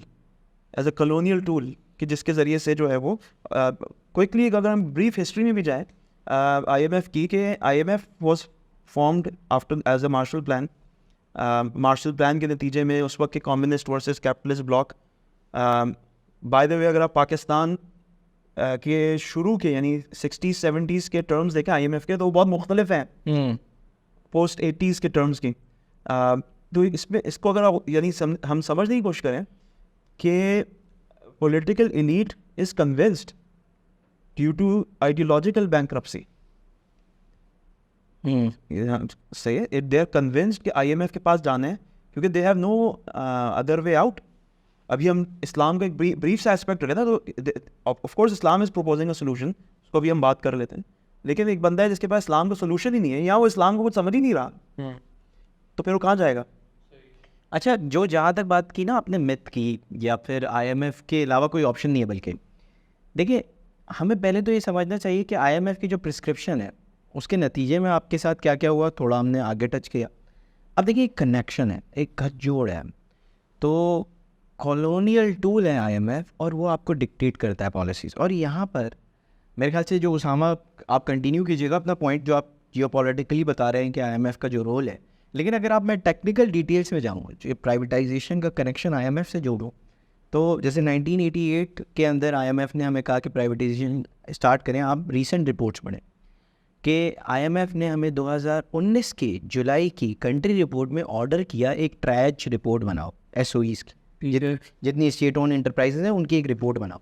as a colonial tool, कि जिसके ज़रिए से जो है वो क्विकली अगर हम ब्रीफ हिस्ट्री में भी जाएँ IMF की, कि IMF was formed after as a Marshall plan. Marshall plan के नतीजे में उस वक्त के communist versus capitalist bloc, by the way अगर आप पाकिस्तान के शुरू के यानी 60s-70s के टर्म्स देखें IMF के, तो वो बहुत मुख्तलिफ हैं पोस्ट 80s के टर्म्स की। तो इसको अगर आप यानी हम समझने की कोशिश करें कि political elite is convinced due to ideological bankruptcy, सही है, दे आर कन्विंस्ड कि IMF के पास जाना है क्योंकि they have no other way out. अभी हम इस्लाम का एक ब्रीफ सा एस्पेक्ट रखे ना, तो of course Islam is proposing a solution, उसको अभी हम बात कर लेते हैं, लेकिन एक बंदा है जिसके पास इस्लाम का सोल्यूशन ही नहीं है, या वो इस्लाम को कुछ समझ ही नहीं रहा, तो फिर वो कहाँ जाएगा? अच्छा, जो जहाँ तक बात की ना आपने मिथ की या फिर IMF के अलावा कोई ऑप्शन नहीं है, बल्कि देखिए हमें पहले तो ये समझना चाहिए कि IMF की जो प्रिस्क्रिप्शन है उसके नतीजे में आपके साथ क्या क्या हुआ, थोड़ा हमने आगे टच किया। अब देखिए एक कनेक्शन है, एक गठजोड़ है। तो कॉलोनियल टूल है आईएमएफ, और वो आपको डिक्टेट करता है पॉलिसीज़। और यहाँ पर मेरे ख्याल से जो उसामा, आप कंटिन्यू कीजिएगा अपना पॉइंट जो आप जियोपॉलिटिकली बता रहे हैं कि आईएमएफ का जो रोल है, लेकिन अगर आप मैं टेक्निकल डिटेल्स में जाऊँ, जो प्राइवेटाइजेशन का कनेक्शन आईएमएफ से जोड़ूँ, तो जैसे 1988 के अंदर आईएमएफ ने हमें कहा कि प्राइवेटाइजेशन स्टार्ट करें। आप रीसेंट रिपोर्ट्स पढ़ें कि आईएमएफ ने हमें 2019 के जुलाई की कंट्री रिपोर्ट में ऑर्डर किया एक ट्रायज रिपोर्ट बनाओ, एसओईज़ की, जितनी स्टेट ओन एंटरप्राइजेज हैं उनकी एक रिपोर्ट बनाओ।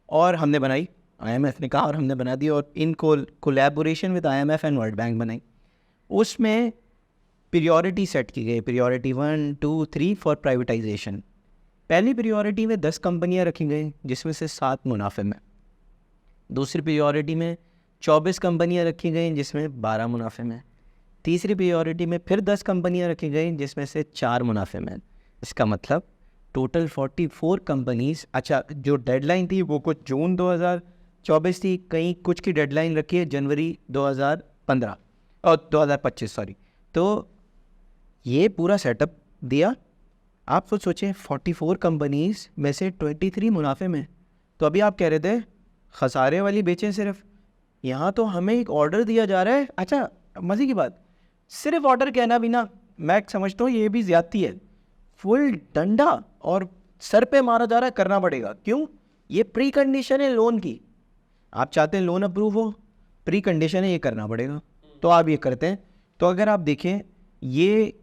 और हमने बनाई, आईएमएफ ने कहा और हमने बना दी, और in collaboration with IMF and world bank बनाई। उसमें प्रियोरिटी सेट की गई, प्रियोरिटी 1, 2, 3 फॉर प्राइवेटाइजेशन। पहली प्रियोरिटी में 10 कंपनियां रखी गई जिसमें से 7 मुनाफे में। दूसरी प्रियोरिटी में 24 कंपनियां रखी गई जिसमें 12 मुनाफे में। तीसरी प्रियोरिटी में फिर 10 कंपनियां रखी गई जिसमें से 4 मुनाफे में। इसका मतलब टोटल 44 कंपनीज। अच्छा, जो डेडलाइन थी वो कुछ जून 2024 थी, कहीं कुछ की डेडलाइन रखी है जनवरी 2015 और 2025 सॉरी। तो ये पूरा सेटअप दिया। आप खुद सोचें 44 कंपनीज में से 23 मुनाफे में। तो अभी आप कह रहे थे खसारे वाली बेचें सिर्फ, यहाँ तो हमें एक ऑर्डर दिया जा रहा है। अच्छा, मज़े की बात, सिर्फ ऑर्डर कहना भी ना, मैं समझता हूँ ये भी ज़्यादती है। फुल डंडा और सर पे मारा जा रहा है, करना पड़ेगा। क्यों? ये प्री कंडीशन है लोन की। आप चाहते हैं लोन अप्रूव हो, प्री कंडीशन है, ये करना पड़ेगा, तो आप ये करते हैं। तो अगर आप देखें, ये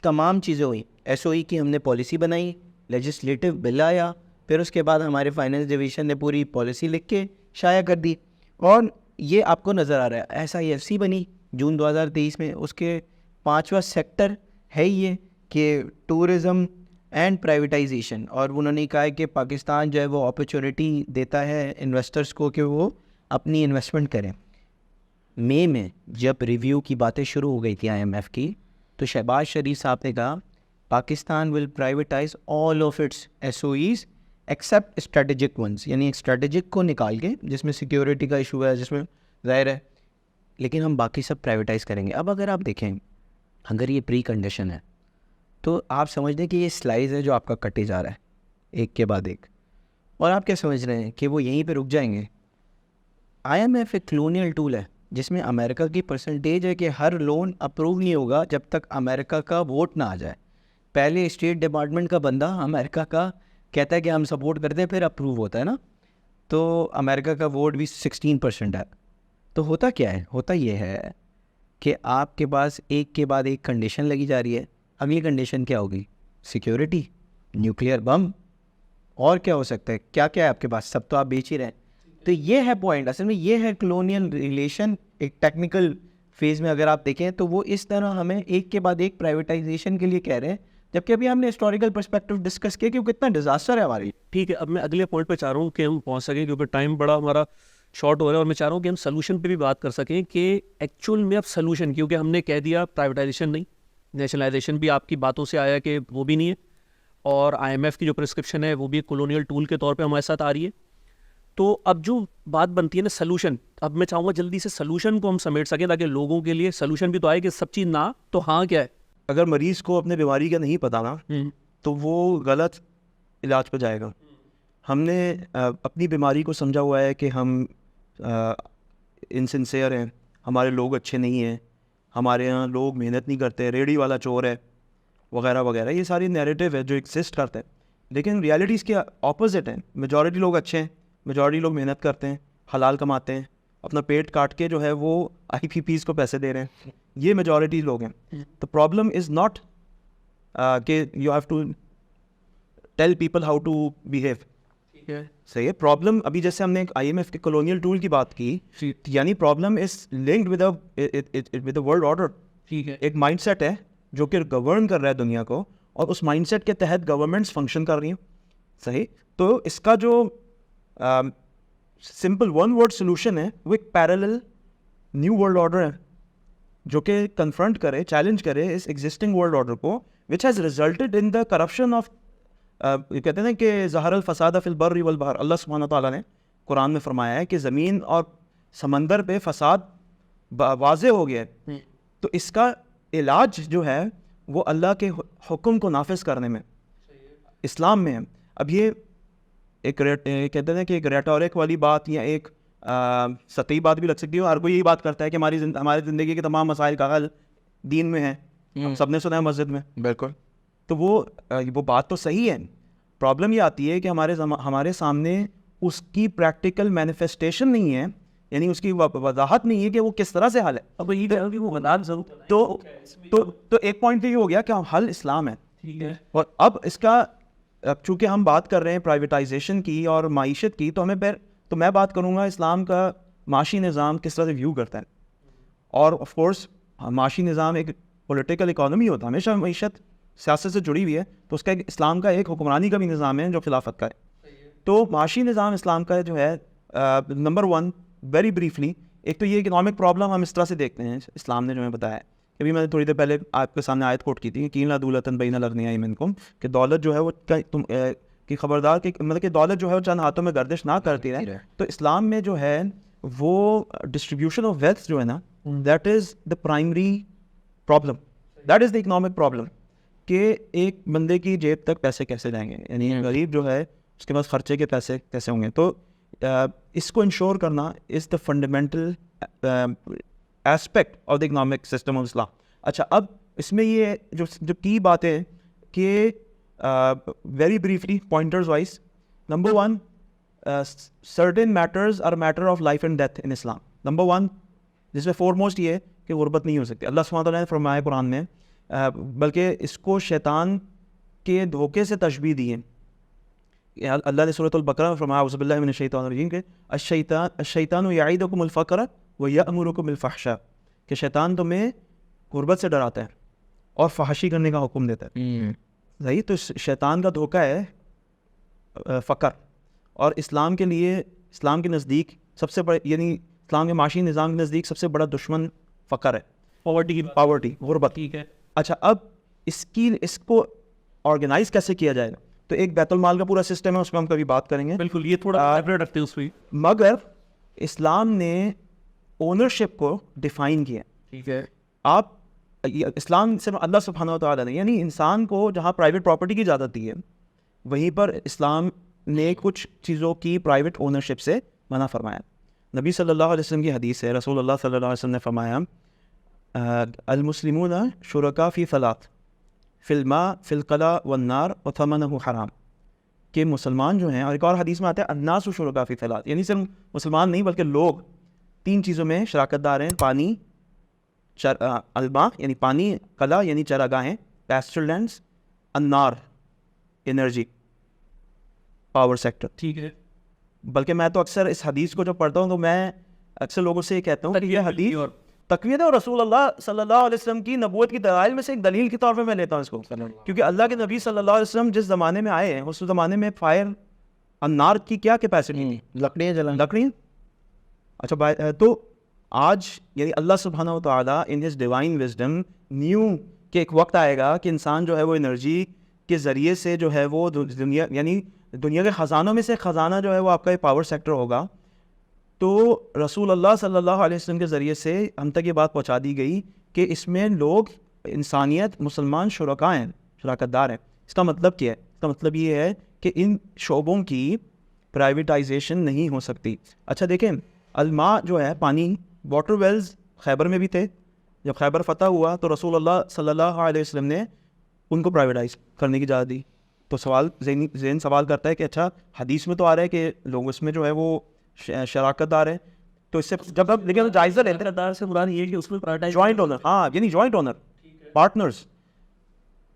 तमाम चीज़ें हुई। एसओई की हमने पॉलिसी बनाई, लेजिस्लेटिव बिल आया, फिर उसके बाद हमारे फाइनेंस डिवीज़न ने पूरी पॉलिसी लिख के शाया कर दी, और ये आपको नज़र आ रहा है। SIFC बनी जून 2023 में। उसके 5वां सेक्टर है ये कि टूरिज़म एंड प्राइवेटाइजेशन, और उन्होंने कहा है कि पाकिस्तान जो है वो अपॉर्चुनिटी देता है इन्वेस्टर्स को कि वो अपनी इन्वेस्टमेंट करें। मई में जब रिव्यू की बातें शुरू हो गई थी IMF की, तो शहबाज शरीफ साहब ने कहा Pakistan will privatise all of its SOEs except strategic ones, यानी स्ट्रेटेजिक को निकाल के, जिसमें सिक्योरिटी का इशू है, जिसमें ज़ाहिर है, लेकिन हम बाकी सब प्राइवेटाइज़ करेंगे। अब अगर आप देखें, अगर ये प्री कंडीशन है तो आप समझ लें कि ये स्लाइस है जो आपका कटे जा रहा है एक के बाद एक, और आप क्या समझ रहे हैं कि वो यहीं पे रुक जाएंगे। IMF एक कलोनियल टूल है जिसमें अमेरिका की परसेंटेज है कि हर लोन अप्रूव नहीं होगा जब तक अमेरिका का वोट ना आ जाए। पहले स्टेट डिपार्टमेंट का बंदा अमेरिका का कहता है कि हम सपोर्ट करते हैं, फिर अप्रूव होता है ना। तो अमेरिका का वोट भी 16% है। तो होता क्या है? होता ये है कि आपके पास एक के बाद एक कंडीशन लगी जा रही है। अगली कंडीशन क्या होगी? सिक्योरिटी, न्यूक्लियर बम, और क्या हो सकता है? क्या क्या है आपके पास? सब तो आप बेच ही रहे हैं। तो ये है पॉइंट, असल में ये है कलोनियल रिलेशन। एक टेक्निकल फेज़ में अगर आप देखें तो वो इस तरह हमें एक के बाद एक प्राइवेटाइजेशन के लिए कह रहे हैं, जबकि अभी हमने हिस्टोरिकल पर्सपेक्टिव डिस्कस किया कि वो कितना डिजास्टर है हमारी। ठीक है, अब मैं अगले पॉइंट पे चाह रहा हूँ कि हम पहुँच सकें, क्योंकि टाइम बड़ा हमारा शॉर्ट हो रहा है, और मैं चाह रहा हूँ कि हम सोल्यूशन पे भी बात कर सकें कि एक्चुअल में अब सोल्यूशन, क्योंकि हमने कह दिया प्राइवेटाइजेशन नहीं, नेशनलाइजेशन भी आपकी बातों से आया कि वो भी नहीं है, और IMF की जो प्रिस्क्रिप्शन है वो भी कॉलोनियल टूल के तौर पे हमारे साथ आ रही है। तो अब जो बात बनती है ना सोल्यूशन, अब मैं चाहूँगा जल्दी से सोल्यूशन को हम समेट सकें ताकि लोगों के लिए सोल्यूशन भी तो आए कि सब चीज़ ना तो हाँ क्या है। अगर मरीज़ को अपने बीमारी का नहीं पता ना, तो वो गलत इलाज पर जाएगा। हमने अपनी बीमारी को समझा हुआ है कि हम इनसिंसियर हैं, हमारे लोग अच्छे नहीं हैं, हमारे यहाँ लोग मेहनत नहीं करते, रेडी वाला चोर है, वगैरह वगैरह। ये सारी नैरेटिव है जो एग्जिस्ट करते हैं, लेकिन रियलिटीज़ के ऑपोजिट हैं। मेजॉरिटी लोग अच्छे हैं, मेजॉरिटी लोग मेहनत करते हैं, हलाल कमाते हैं, अपना पेट काट के जो है वो IPPs को पैसे दे रहे हैं। ये मेजॉरिटी लोग हैं। द प्रॉब्लम इज़ नॉट कि you have to tell people how to behave. सही है। प्रॉब्लम अभी जैसे हमने एक IMF के कॉलोनियल टूल की बात की, यानी problem is linked with the world order. ठीक है, एक माइंडसेट है जो कि गवर्न कर रहा है दुनिया को, और उस माइंडसेट के तहत गवर्नमेंट्स फंक्शन कर रही हैं। सही। तो इसका जो सिंपल वन वर्ड सोल्यूशन है वो एक पैरेलल न्यू वर्ल्ड ऑर्डर है जो कि कन्फ्रंट करे, चैलेंज करे इस एग्जिस्टिंग वर्ल्ड ऑर्डर को, which has resulted in the corruption of, कहते हैं कि ज़हरल फसाद फिल बर्रि वल बहर। अल्लाह सुब्हानहू तआला ने कुरान में फरमाया है कि ज़मीन और समंदर पे फसाद वाज़े हो गया है। तो इसका इलाज जो है वो अल्लाह के हुक्म को नाफिज करने में, इस्लाम में है। अब ये कहते हैं कि एक रेटोरिक वाली बात या एक सतही बात भी लग सकती है। हर कोई यही बात करता है कि हमारी ज़िंदगी के तमाम मसाइल का हल दीन में है, हम सबने सुना है मस्जिद में। बिल्कुल। तो वो बात तो सही है। प्रॉब्लम ये आती है कि हमारे सामने उसकी प्रैक्टिकल मैनिफेस्टेशन नहीं है, यानी उसकी वजाहत नहीं है कि वो किस तरह से हल है। अब ये कि वो बता जरूर तो एक पॉइंट तो ये हो गया कि हल इस्लाम है, ठीक है। और अब चूँकि हम बात कर रहे हैं प्राइवेटाइजेशन की और माइशत की, तो मैं बात करूँगा इस्लाम का माशी निज़ाम किस तरह से व्यू करता है। और ऑफ कोर्स माशी निज़ाम एक पॉलिटिकल इकोनॉमी होता है, हमेशा माइशत सियासत से जुड़ी हुई है, तो उसका इस्लाम का एक हुक्मरानी का भी निज़ाम है जो खिलाफत का है। तो माशी निज़ाम इस्लाम का जो है, नंबर 1 वेरी ब्रीफली, एक तो ये इकोनॉमिक प्रॉब्लम हम इस तरह से देखते हैं इस्लाम ने जो हमें बताया है। अभी मैंने थोड़ी देर पहले आपके सामने आयत कोट की थी, कीन ला दूलतन बैना लगनिया मिनकुम, कि दौलत जो है वो कि खबरदार कि मतलब कि दौलत जो है वो चंद हाथों में गर्दिश ना करती रहे। तो इस्लाम में जो है वो डिस्ट्रीब्यूशन ऑफ वेल्थ जो है ना, that is the primary problem, that is the economic problem, कि एक बंदे की जेब तक पैसे कैसे जाएंगे, यानी गरीब जो है उसके पास खर्चे के पैसे कैसे होंगे। तो इसको इंश्योर करना is the fundamental aspect of the economic system of Islam. अच्छा, अब इसमें ये जो की बात है कि very briefly pointers wise, number 1, certain matters are matter of life and death in Islam. Number 1 जिसमें फोरमोस्ट ये है कि गुर्बत नहीं हो सकती। अल्लाह सुब्हानहू व तआला ने फरमाया कुरान में, बल्कि इसको शैतान के धोखे से तशबीह दी है। अल्लाह ने सूरह अल-बकरा में फरमाया औज़ु बिल्लाहि मिनश शैतानिर रजीम के अश-शैतानु यईदुकुमुल फ़क़्र व यअमुरुकुम बिल फ़हशा, कि शैतान तुम्हें गुर्बत से डराता है और फहशी करने का हुक्म देता है। सही, तो शैतान का धोखा है फ़क़्र, और इस्लाम के लिए, इस्लाम के नज़दीक सबसे बड़ा, यानी इस्लाम के माशी निज़ाम के नज़दीक सबसे बड़ा दुश्मन फ़क़्र है, पावर्टी, गुर्बत। ठीक है। अच्छा, अब इसको ऑर्गेनाइज कैसे किया जाएगा? तो एक बैतुल माल का पूरा सिस्टम है, उसमें हम कभी बात करेंगे। बिल्कुल, ये थोड़ा सेपरेट रखते हैं उस पर। मगर इस्लाम ने ओनरशिप को डिफाइन किया। ठीक है। आप इस्लाम से अल्लाह सुब्हानहू व तआला ने, यानी इंसान को जहाँ प्राइवेट प्रॉपर्टी की इजाज़त दी है, वहीं पर इस्लाम ने कुछ चीज़ों की प्राइवेट ओनरशिप से मना फरमाया। नबी सल्लल्लाहु अलैहि वसल्लम की हदीस है, रसूलुल्लाह सल्लल्लाहु अलैहि वसल्लम ने फरमाया, अल मुस्लिमूना शुरका फ़ी सलात फिल मा फिल कला वन्नार व थमनहु हराम, कि मुसलमान जो हैं, और एक और हदीस में आता है अन्नासु शुरका फ़ी सलात, यानी सिर्फ मुसलमान नहीं बल्कि लोग 3 चीज़ों में शराकतदार हैं। पानी, अलमा यानी पानी, कला यानी चरागाहें, पैस्चर लैंड्स, अन्नार एनर्जी, पावर सेक्टर। ठीक है। बल्कि मैं तो अक्सर इस हदीस को जब पढ़ता हूँ तो मैं अक्सर लोगों से ये कहता हूँ कि यह हदीस और तकवीत है और रसूलुल्लाह सल्लल्लाहु अलैहि वसल्लम की नबूवत की दलाइल में से एक दलील के तौर पे मैं लेता हूँ इसको, क्योंकि अल्लाह के नबी सल्लल्लाहु अलैहि वसल्लम जिस ज़माने में आए हैं उस ज़माने में फायर, अन्नार की क्या कैपेसिटी थी? लकड़ियाँ जलाना। लकड़ियाँ। अच्छा, तो आज यानी अल्लाह सुब्हानहू व तआला in his divine wisdom new कि एक वक्त आएगा कि इंसान जो है वो एनर्जी के ज़रिए से जो है वो दुनिया, यानी दुनिया के ख़जानों में से ख़जाना जो है वो आपका ये पावर सेक्टर होगा। तो रसूलुल्लाह सल्लल्लाहु अलैहि वसल्लम के ज़रिए से हम तक ये बात पहुंचा दी गई कि इसमें लोग, इंसानियत, मुसलमान शुरका हैं, शराकतदार हैं। इसका मतलब क्या है? इसका मतलब ये है कि इन शोबों की प्राइवेटाइजेशन नहीं हो सकती। अच्छा देखें, अलमा जो है पानी, वाटर वेल्स खैबर में भी थे। जब खैबर फतह हुआ तो रसूलुल्लाह सल्लल्लाहु अलैहि वसल्लम ने उनको प्राइवेटाइज करने की इजाज़त दी। तो ज़हन सवाल करता है कि अच्छा, हदीस में तो आ रहा है कि लोग इसमें जो है वो शराकतदार है, तो इससे जब अब लेकिन जायज़ा लेते हैं से मुराद ये है कि उसमें प्राइवेटाइज जॉइंट ओनर, हाँ यानी जॉइंट ओनर, पार्टनर्स।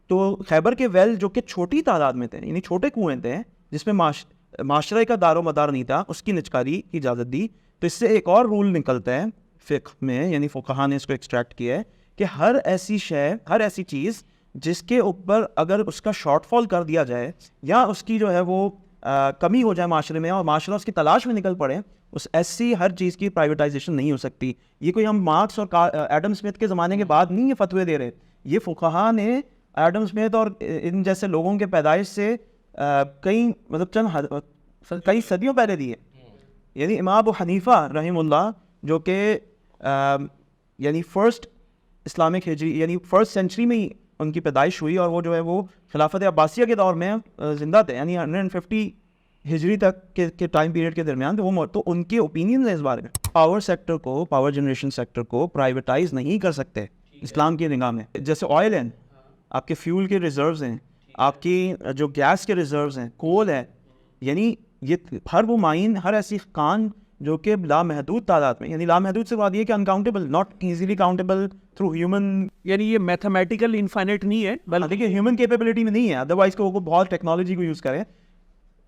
तो खैबर के वेल जो कि छोटी तादाद में थे, यानी छोटे कुएं थे जिसमें माशरे का दारो मदार नहीं था, उसकी निचकारी की इजाज़त दी। तो इससे एक और रूल निकलता है फ़िक़्ह में, यानी फ़ुक़हा ने इसको एक्सट्रैक्ट किया है कि हर ऐसी शय, हर ऐसी चीज़ जिसके ऊपर अगर उसका शॉर्टफॉल कर दिया जाए या उसकी जो है वो कमी हो जाए माशरे में और माशरा उसकी तलाश में निकल पड़े, उस ऐसी हर चीज़ की प्राइवेटाइजेशन नहीं हो सकती। ये कोई हम मार्क्स और एडम स्मिथ के ज़माने के बाद नहीं ये फतवे दे रहे, ये फ़ुक़हा ने एडम स्मिथ और इन जैसे लोगों के पैदाइश से कई सदियों पहले दिए। यानी इमाम अबू हनीफ़ा रहमुल्लाह जो कि यानी फर्स्ट इस्लामिक हिजरी यानी फर्स्ट सेंचुरी में ही उनकी पैदाइश हुई और वो जो है वो खिलाफत अब्बासिया के दौर में ज़िंदा थे, यानी 150 हिजरी तक के टाइम पीरियड के दरमियान। तो उनके ओपिनियन है इस बारे में। पावर सेक्टर को, पावर जनरेशन सेक्टर को प्राइवेटाइज नहीं कर सकते इस्लाम की निगाह में। जैसे ऑयल है, आपके फ्यूल के रिजर्व्स हैं, आपकी जो गैस के रिजर्व्स हैं, कोल है, यानी ये हर वो माइन, हर ऐसी खान जो कि लामहदूद तादाद में, यानी लामहदूद से बात ये कि uncountable, not easily countable through human, यानी ये मैथमेटिकल इनफाइनाइट नहीं है, बल्कि देखिए ह्यूमन कैपेबिलिटी में नहीं है, अदरवाइज को बहुत टेक्नोलॉजी को यूज़ करें।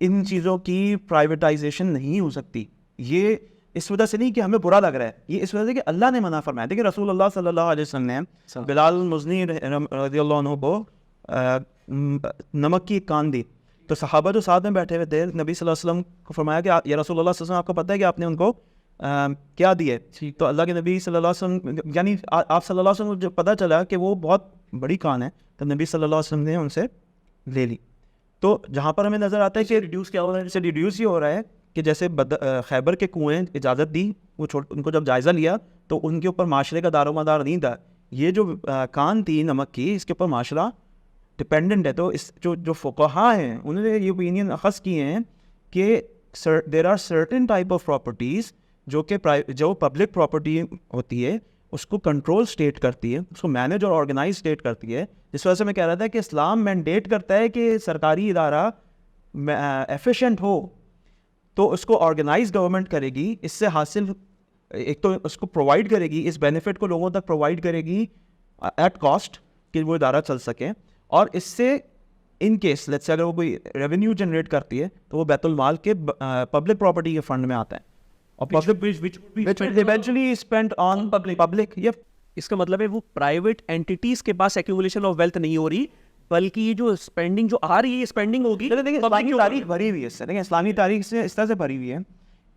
इन चीज़ों की प्राइवेटाइजेशन नहीं हो सकती। ये इस वजह से नहीं कि हमें बुरा लग रहा है, ये इस वजह से कि अल्लाह ने मना फरमाया। देखिए रसूल अल्लाह सल्लल्लाहु अलैहि वसल्लम ने बिलाल मुज़नी रज़ियल्लाहु अन्हु को नमक की एक कान दी, तो सहाबा जो साथ में बैठे हुए थे, नबी सल्लल्लाहु अलैहि वसल्लम को फरमाया कि या रसूल अल्लाह सल्लल्लाहु अलैहि वसल्लम, आपको पता है कि आपने उनको क्या दिए? तो अल्लाह के नबी सल्लल्लाहु अलैहि वसल्लम, यानी आप सल्लल्लाहु अलैहि वसल्लम को जब पता चला कि वो बहुत बड़ी कान है, तो नबी सल्लल्लाहु अलैहि वसल्लम ने उनसे ले ली। तो जहाँ पर हमें नज़र आता है कि रिड्यूस क्या हो रहा है, इससे रिड्यूस ये हो रहा है कि जैसे खैबर के कुएँ इजाज़त दी, वो उनको जब जायज़ा लिया तो उनके ऊपर माशरे का दारोमदार नहीं था। ये जो कान थी नमक की, इसके ऊपर माशरा डिपेंडेंट है। तो इस जो फ़ुक़हा हैं उन्होंने ये ओपिनियन अख़ज़ किए हैं कि there are certain type of properties जो पब्लिक प्रॉपर्टी होती है उसको कंट्रोल स्टेट करती है, उसको मैनेज और ऑर्गेनाइज स्टेट करती है। जिस वजह से मैं कह रहा था कि इस्लाम मैंडेट करता है कि सरकारी इदारा एफिशिएंट हो तो उसको ऑर्गेनाइज गवर्नमेंट करेगी, इससे हासिल एक तो उसको प्रोवाइड करेगी, इस बेनिफिट को लोगों तक प्रोवाइड करेगी एट कॉस्ट कि वो इदारा चल सके, और इससे इन केस लेट्स से अगर वो कोई रेवेन्यू जनरेट करती है तो वो बैतुल माल के पब्लिक प्रॉपर्टी के फंड में आता है और which will eventually spent on public। ये इसका मतलब है वो प्राइवेट एंटिटीज के पास एक्यूमुलेशन ऑफ वेल्थ नहीं हो रही, बल्कि ये जो स्पेंडिंग जो आ रही है, ये स्पेंडिंग होगी। देखिए इस्लामी तारीख भरी हुई है इससे, देखिए इस्लामी तारीख से इस तरह से भरी हुई है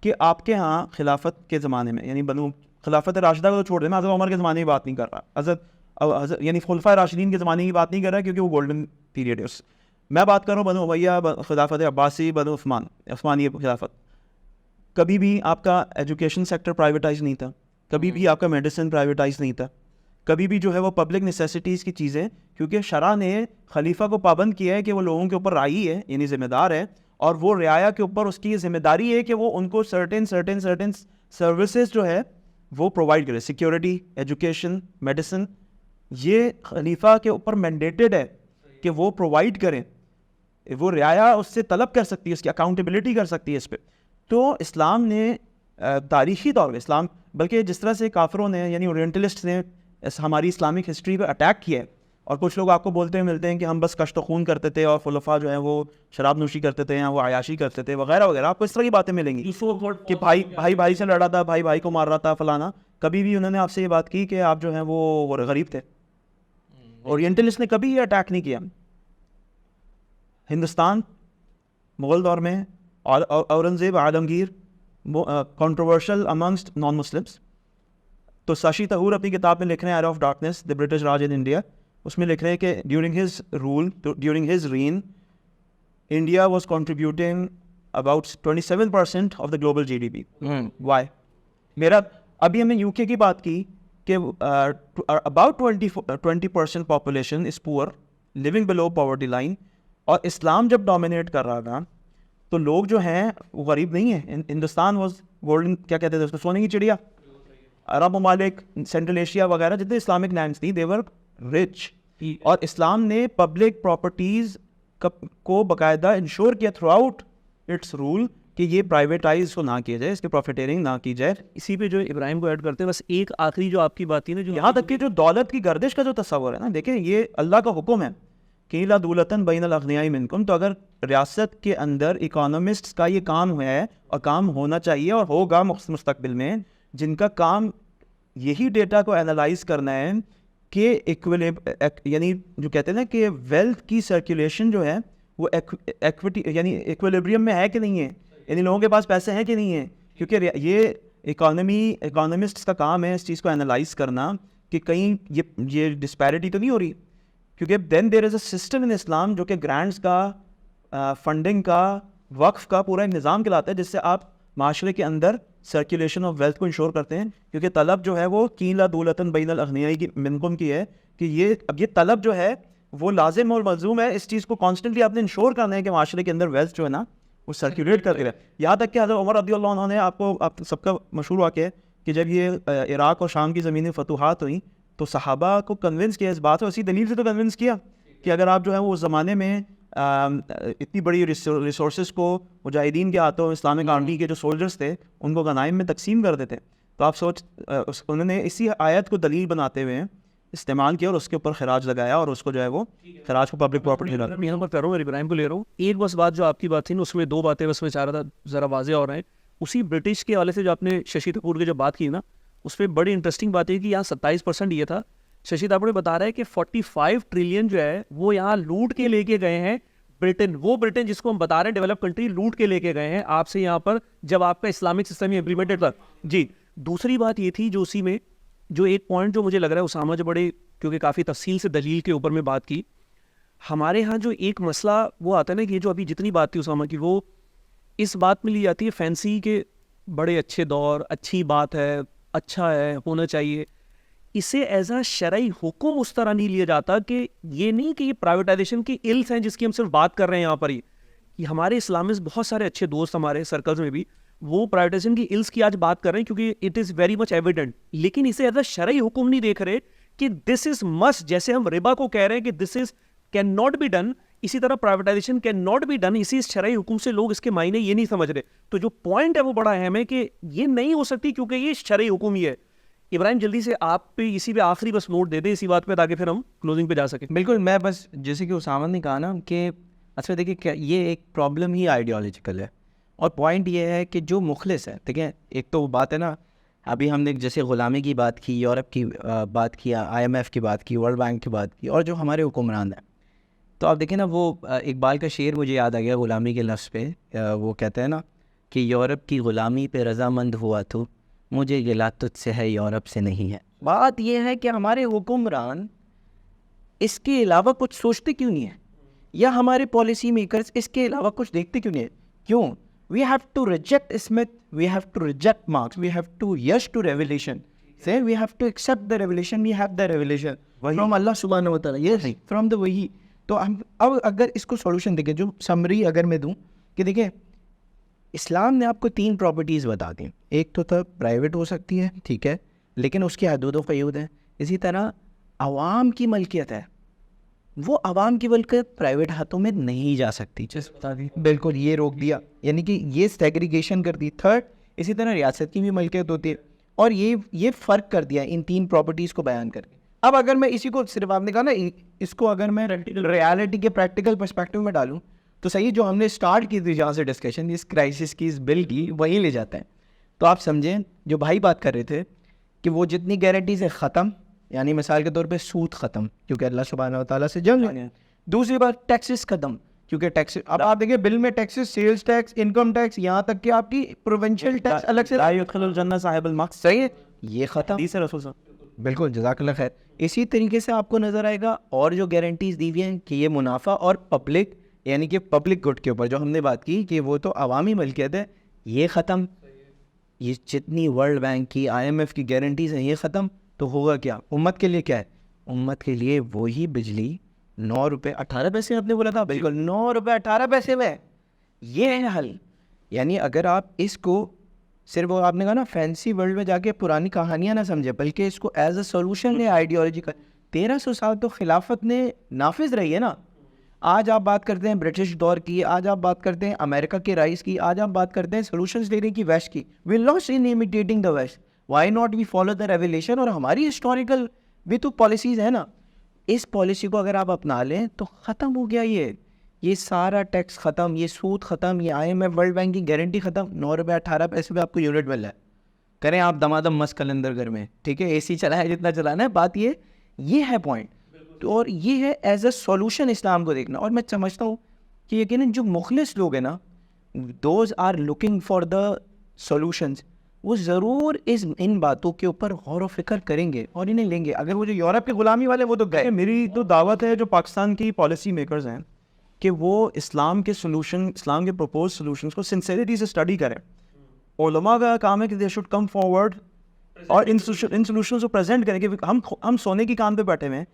कि आपके यहाँ खिलाफत के ज़माने में, यानी बनु खिलाफत राशिदा को तो छोड़ देना, हज़रत उमर के ज़माने की बात नहीं कर रहा, हज़रत यानी खुलफा राशिदीन के ज़माने की बात नहीं कर रहा, क्योंकि वो गोल्डन पीरियड है उस। मैं बात कर रहा हूँ बनु उमैया, खिलाफत अब्बासी, बनु उस्मानी खिलाफत। कभी भी आपका एजुकेशन सेक्टर प्राइवेटाइज नहीं था, कभी भी आपका मेडिसिन प्राइवेटाइज नहीं था, कभी भी जो है वो पब्लिक नेसेसिटीज़ की चीज़ें, क्योंकि शरा ने खलीफा को पाबंद किया है कि वो लोगों के ऊपर राई है, यानी ज़िम्मेदार है, और वो रियाया के ऊपर उसकी ये जिम्मेदारी है कि वो उनको सर्टेन सर्विसेज जो है वो प्रोवाइड करे, सिक्योरिटी, एजुकेशन, मेडिसिन, ये खलीफा के ऊपर मैंडेटेड है कि वो प्रोवाइड करें। वो रियाया उससे तलब कर सकती है, उसकी अकाउंटेबिलिटी कर सकती है इस पर। तो इस्लाम ने तारीख़ी तौर पर इस्लाम, बल्कि जिस तरह से काफिरों ने यानी ओरिएंटलिस्ट ने हमारी इस्लामिक हिस्ट्री पर अटैक किया है, और कुछ लोग आपको बोलते हैं मिलते हैं कि हम बस कश्त खून करते थे और खुलफा जो है वो शराब नोशी करते थे या वो आयाशी करते थे वगैरह वगैरह, आपको इस तरह की बातें मिलेंगी कि भाई से लड़ा था, भाई को मार रहा था फलाना। कभी भी उन्होंने आपसे ये बात की कि आप जो हैं वो गरीब थे। ओरिएंटलिस्ट ने कभी ये अटैक नहीं किया। हिंदुस्तान मुग़ल दौर में Aurangzeb Alamgir controversial amongst non Muslims. तो शशि तहूर अपनी किताब में लिख रहे हैं era of darkness, the British Raj in India, उसमें लिख रहे हैं कि during his rule, during his reign, India was contributing about 27% of the global GDP. Why? मेरा अभी हमने यूके की बात की कि about 20% population is poor, living below poverty line, और इस्लाम जब डोमिनेट कर रहा था तो लोग जो हैं वो गरीब नहीं हैं। हिंदुस्तान वाज गोल्डन, क्या कहते थे उसको, सोने की चिड़िया। अरब ममालिक, सेंट्रल एशिया वगैरह जितने इस्लामिक लैंड्स थी, दे वर रिच, और इस्लाम ने पब्लिक प्रॉपर्टीज़ को बाकायदा इंश्योर किया थ्रू आउट इट्स रूल कि ये प्राइवेटाइज को ना किया जाए, इसकी प्रॉफिटेरिंग ना की जाए। इसी पे जो इब्राहिम को ऐड करते हैं, बस एक आखिरी जो आपकी बात थी ना, जो यहाँ तक कि जो दौलत की गर्दिश का जो तस्वर है ना, देखें ये अल्लाह का हुक्म है कि ला दूलतन बैनल अग़नियाई मिनकुम। तो अगर रियासत के अंदर इकोनॉमिस्ट्स का ये काम है और काम होना चाहिए और होगा मुस्तकबिल में, जिनका काम यही डेटा को एनालाइज करना है कि यानी जो कहते हैं ना कि वेल्थ की सर्कुलेशन जो है वो इक्विटी यानी इक्विलिब्रियम में है कि नहीं है, यानी लोगों के पास पैसे हैं कि नहीं है। क्योंकि ये इकोनॉमिस्ट्स का काम है इस चीज़ को एनालाइज करना कि कहीं ये डिस्पैरिटी तो नहीं हो रही। क्योंकि then there is a system in Islam जो कि ग्रांट्स का, फंडिंग का, वक्फ का पूरा एक निज़ाम कहलाता है, जिससे आप माशरे के अंदर सर्कुलेशन ऑफ वेल्थ को इंश्योर करते हैं। क्योंकि तलब जो है वो कीला दूलतन बैनल अग़नियाई की मिनकुम की है कि ये अब ये तलब जो है वो लाजिम और मलजूम है, इस चीज़ को कॉन्स्टेंटली आपने इंश्योर करना है कि माशरे के अंदर वेल्थ जो है ना वो सर्कुलेट करते रहे। यहाँ तक कि हज़रत उमर रज़ियल्लाहु अन्हु ने आप सबका मशहूर वाक़या है कि जब ये इराक़ और शाम की ज़मीनी फतूहात हुई तो सहाबा को कन्विंस किया इस बात से, उसी दलील से तो कन्विंस किया कि अगर आप जो है वो उस ज़माने में इतनी बड़ी रिसोर्स को मुजाहिदीन के हाथों इस्लामिक आर्मी के जो सोल्जर्स थे उनको गनाइम में तकसीम कर देते, तो आप उन्होंने इसी आयत को दलील बनाते हुए इस्तेमाल किया और उसके ऊपर खराज लगाया और उसको जो है वो खराज को पब्लिक प्रॉपर्टी लगा। मैं यहाँ पर कर रहा हूँ, इब्राहिम को ले रहा हूँ। एक बस बात जो आपकी बात थी ना उसमें दो बातें बस मैं चाह रहा था ज़रा वाज़े और हैं। उसी ब्रिटिश के हवाले से जो आपने शशि कपूर की जो बात की ना उस पर बड़ी इंटरेस्टिंग बात है कि यहाँ 27% ये था। शशि कपूर बता रहा है कि 45 ट्रिलियन जो है वो यहाँ लूट के लेके गए हैं ब्रिटेन, वो ब्रिटेन जिसको हम बता रहे हैं डेवलप कंट्री, लूट के लेके गए हैं आपसे यहाँ पर जब आपका इस्लामिक सिस्टम ही इम्प्लीमेंटेड था। जी, दूसरी बात ये थी जो उसी में जो एक पॉइंट जो मुझे लग रहा है उसामा जो बड़े क्योंकि काफ़ी तफसील से दलील के ऊपर में बात की, हमारे यहाँ जो एक मसला वो आता है ना कि ये जो अभी जितनी बात थी उसामा की वो इस बात में ली जाती है फैंसी के बड़े अच्छे दौर, अच्छी बात है, अच्छा है, होना चाहिए। इसे एज अ शरई हुक्म उस तरह नहीं लिया जाता कि ये नहीं कि ये प्राइवेटाइजेशन की इल्स हैं जिसकी हम सिर्फ बात कर रहे हैं यहाँ पर ही। कि हमारे इस्लामिस्ट बहुत सारे अच्छे दोस्त हमारे सर्कल्स में भी वो प्राइवेटाइजेशन की इल्स की आज बात कर रहे हैं क्योंकि it is very much evident, लेकिन इसे एज अ शरई हुक्म नहीं देख रहे कि दिस इज मस्ट। जैसे हम रिबा को कह रहे हैं कि this is can not be done, इसी तरह privatisation can not be done. इसी शरई हुक्म से लोग इसके मायने ये नहीं समझ रहे। तो जो पॉइंट है वो बड़ा अहम है कि ये नहीं हो सकती क्योंकि ये शरई हुक्म ही है। इब्राहिम जल्दी से आप पे इसी पे आखिरी बस नोट दे दे इसी बात पे ताकि फिर हम क्लोजिंग पे जा सकें। बिल्कुल, मैं बस जैसे कि उसामा ने कहा ना कि अच्छा देखिए क्या ये एक प्रॉब्लम ही आइडियोलॉजिकल है और पॉइंट ये है कि जो मुखलिस है, ठीक है, एक तो वो बात है ना अभी हमने जैसे ग़ुलामी की बात की, यूरोप की बात किया, IMF की बात की, वर्ल्ड बैंक की बात की, और जो हमारे हुक्मरान हैं तो आप देखें ना वो इकबाल का शेर मुझे याद आ गया ग़ुलामी के लफ्ज़ पे। वो कहते हैं ना कि यूरोप की ग़ुलामी पे रज़ामंद हुआ तो मुझे गिला तुझसे है यूरोप से नहीं है। बात यह है कि हमारे हुक्मरान इसके अलावा कुछ सोचते क्यों नहीं है, या हमारे पॉलिसी मेकर्स इसके अलावा कुछ देखते क्यों नहीं है। क्यों? We have to reject Smith, we have to reject Marx, we have to yes to revelation. Say we have to accept the revelation, we have the revelation from Allah subhanahu wa ta'ala. Yes, from the वही। तो हम अब अगर इसको solution देखें, जो summary अगर मैं दूं कि देखिए इस्लाम ने आपको 3 प्रॉपर्टीज़ बता दी। एक तो प्राइवेट हो सकती है, ठीक है, लेकिन उसकी हदूद व क़यूद है। इसी तरह अवाम की मलकियत है, वो अवाम की मलकियत प्राइवेट हाथों में नहीं जा सकती। बता दी, बिल्कुल ये रोक दिया, यानी कि ये सेग्रीगेशन कर दी। थर्ड, इसी तरह रियासत की भी मलकियत होती है और ये फ़र्क कर दिया इन 3 प्रॉपर्टीज़ को बयान करके। अब अगर मैं इसी को सिर्फ आपने कहा ना इसको अगर मैं रियलिटी के प्रैक्टिकल पर्सपेक्टिव में डालूँ तो सही जो हमने स्टार्ट की थी जहाँ से डिस्कशन इस क्राइसिस की, इस बिल की, वहीं ले जाता है। तो आप समझें जो भाई बात कर रहे थे कि वो जितनी गारंटीज़ है ख़त्म, यानी मिसाल के तौर पे सूद ख़त्म क्योंकि अल्लाह सुब्हानहू व तआला से जंग है। दूसरी बात टैक्सेस ख़त्म क्योंकि टैक्स, अब आप देखिए बिल में taxes, sales tax, income tax, यहाँ तक कि आपकी प्रोविंशियल टैक्स अलग से, सही है, ये ख़त्म। बिल्कुल, जज़ाकल्लाह खैर। इसी तरीके से आपको नज़र आएगा और जो गारंटीज़ दी हुई हैं कि ये मुनाफा और पब्लिक यानी कि पब्लिक गुड के ऊपर जो हमने बात की कि वो तो अवामी मलकियत है, ये ख़त्म। ये जितनी वर्ल्ड बैंक की, IMF की गारंटीज़ हैं ये ख़त्म। तो होगा क्या उम्मत के लिए? क्या है उम्मत के लिए? वही बिजली 9 रुपये 18 पैसे आपने बोला था, बिल्कुल 9 रुपये 18 पैसे में, ये है हल। यानी अगर आप इसको सिर्फ वो आपने कहा ना फैंसी वर्ल्ड में जाके पुरानी कहानियाँ ना समझे, बल्कि इसको एज अ सोल्यूशन है आइडियोलॉजी का। 1300 साल तो खिलाफत ने नाफिज रही है ना। आज आप बात करते हैं ब्रिटिश दौर की, आज आप बात करते हैं अमेरिका के राइस की, आज आप बात करते हैं सोल्यूशंस देने की वेस्ट की। We lost in imitating the west, why not we follow the revelation. और हमारी हिस्टोरिकल भी तो पॉलिसीज़ है ना, इस पॉलिसी को अगर आप अपना लें तो ख़त्म हो गया ये सारा टैक्स ख़त्म, ये सूद ख़त्म, ये IMF वर्ल्ड बैंक की गारंटी ख़त्म। 9 रुपये 18 पैसे पे आपको यूनिट मिल रहा है। करें आप दमादम मस्त कलंदर घर में, ठीक है, AC चला है जितना चलाना है। बात ये है पॉइंट। तो और ये है एज अ सॉल्यूशन इस्लाम को देखना। और मैं समझता हूँ कि यकीनन जो मुखलिस लोग हैं ना, those are looking for the solutions, वो ज़रूर इन बातों के ऊपर गौर व फिक्र करेंगे और इन्हें लेंगे। अगर वो जो यूरोप के ग़ुलामी वाले वो तो गए। मेरी तो दावत है जो पाकिस्तान की पॉलिसी मेकर्स हैं कि वो इस्लाम के सोल्यूशन, इस्लाम के प्रपोज सोल्यूशंस को सिंसेरिटी से स्टडी करें। उलमा का काम है कि दे शुड कम फॉरवर्ड और इन सोल्यूशंस को प्रेजेंट करें कि हम सोने की कान पे बैठे हुए हैं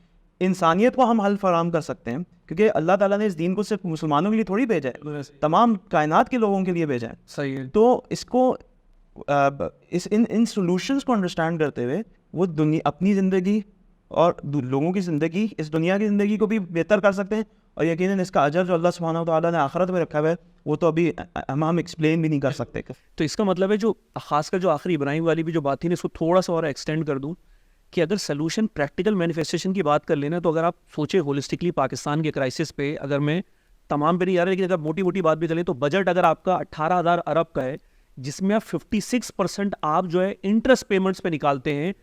इंसानियत को हम हल फराम कर सकते हैं, क्योंकि अल्लाह ताला ने इस दीन को सिर्फ मुसलमानों के लिए थोड़ी भेजा है, तमाम कायनात के लोगों के लिए भेजा है। सही है। तो इसको इन सॉल्यूशंस को अंडरस्टैंड करते हुए वो दुनिया अपनी ज़िंदगी और लोगों की ज़िंदगी, इस दुनिया की ज़िंदगी को भी बेहतर कर सकते हैं, और यकीनन इसका अजर जो अल्लाह सुब्हानहू व तआला ने आखिरत में रखा हुआ है वो तो अभी हम एक्सप्लेन भी नहीं कर सकते। तो इसका मतलब है, जो खासकर जो आखिरी इब्राहिम वाली भी जो बात थी ना, इसको थोड़ा सा और एक्सटेंड कर दूं कि अगर सोल्यूशन प्रैक्टिकल मैनिफेस्टेशन की बात कर लेना, तो अगर आप सोचे होलिस्टिकली पाकिस्तान के क्राइसिस पे, अगर मैं तमाम पे नहीं आ रहा, लेकिन अगर मोटी मोटी बात भी करें तो बजट अगर आपका 18,000 अरब का है, जिसमें आप 56% आप जो है इंटरेस्ट पेमेंट्स पे निकालते हैं,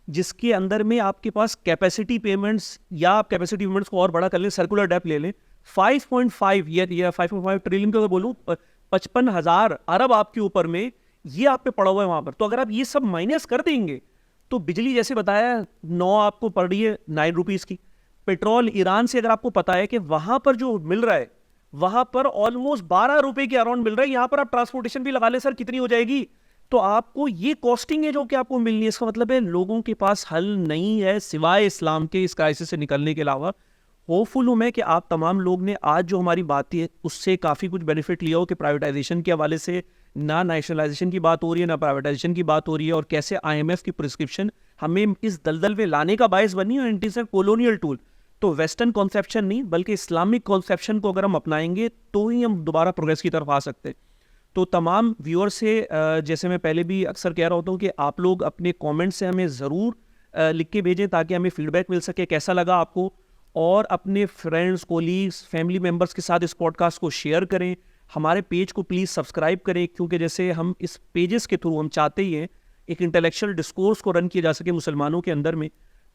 जिसके अंदर में आपके पास कैपेसिटी पेमेंट्स, या आप कैपेसिटी पेमेंट्स को और बड़ा कर लें, सर्कुलर डेप ले लें, 5.5 या 5.5 ट्रिलियन का अगर बोलूँ, 55,000 अरब आपके ऊपर में ये आप पे पड़ा हुआ है वहाँ पर। तो अगर आप ये सब माइनस कर देंगे तो बिजली जैसे बताया 9 आपको पड़ रही है 9 रुपीज़ की, पेट्रोल ईरान से अगर आपको पता है कि वहाँ पर जो मिल रहा है वहाँ पर ऑलमोस्ट 12 रुपए के अराउंड मिल रहा है, यहाँ पर आप ट्रांसपोर्टेशन भी लगा ले सर, कितनी हो जाएगी? तो आपको ये कॉस्टिंग है जो कि आपको मिलनी है। इसका मतलब है लोगों के पास हल नहीं है सिवाय इस्लाम के इस क्राइसिस से निकलने के अलावा। होपफुल हूँ मैं कि आप तमाम लोग ने आज जो हमारी बात थी उससे काफ़ी कुछ बेनिफिट लिया हो, कि प्राइवेटाइजेशन के हवाले से ना नेशनलाइजेशन की बात हो रही है, ना प्राइवेटाइजेशन की बात हो रही है, और कैसे IMF की प्रिस्क्रिप्शन हमें इस दलदल में लाने का बायस बनी है, और it is a colonial tool. तो वेस्टर्न कॉन्सेप्शन नहीं बल्कि इस्लामिक कॉन्सेप्शन को अगर हम अपनाएंगे तो ही हम दोबारा प्रोग्रेस की तरफ आ सकते हैं। तो तमाम व्यूअर से जैसे मैं पहले भी अक्सर कह रहा होता हूँ कि आप लोग अपने कमेंट से हमें ज़रूर लिख के भेजें, ताकि हमें फीडबैक मिल सके कैसा लगा आपको, और अपने फ्रेंड्स, कोलीग्स, फैमिली मेम्बर्स के साथ इस पॉडकास्ट को शेयर करें। हमारे पेज को प्लीज़ सब्सक्राइब करें, क्योंकि जैसे हम इस पेजेस के थ्रू हम चाहते ही हैं एक इंटेलेक्चुअल डिस्कोर्स को रन किया जा सके मुसलमानों के अंदर में।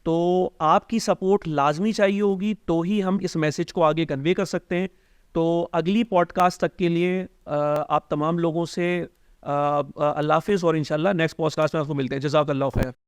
तो आपकी सपोर्ट लाजमी चाहिए होगी, तो ही हम इस मैसेज को आगे कन्वे कर सकते हैं। तो अगली पॉडकास्ट तक के लिए आप तमाम लोगों से अल्लाह हाफिज़, और इंशाल्लाह नेक्स्ट पॉडकास्ट में आपको मिलते हैं। जज़ाकल्लाह खैर।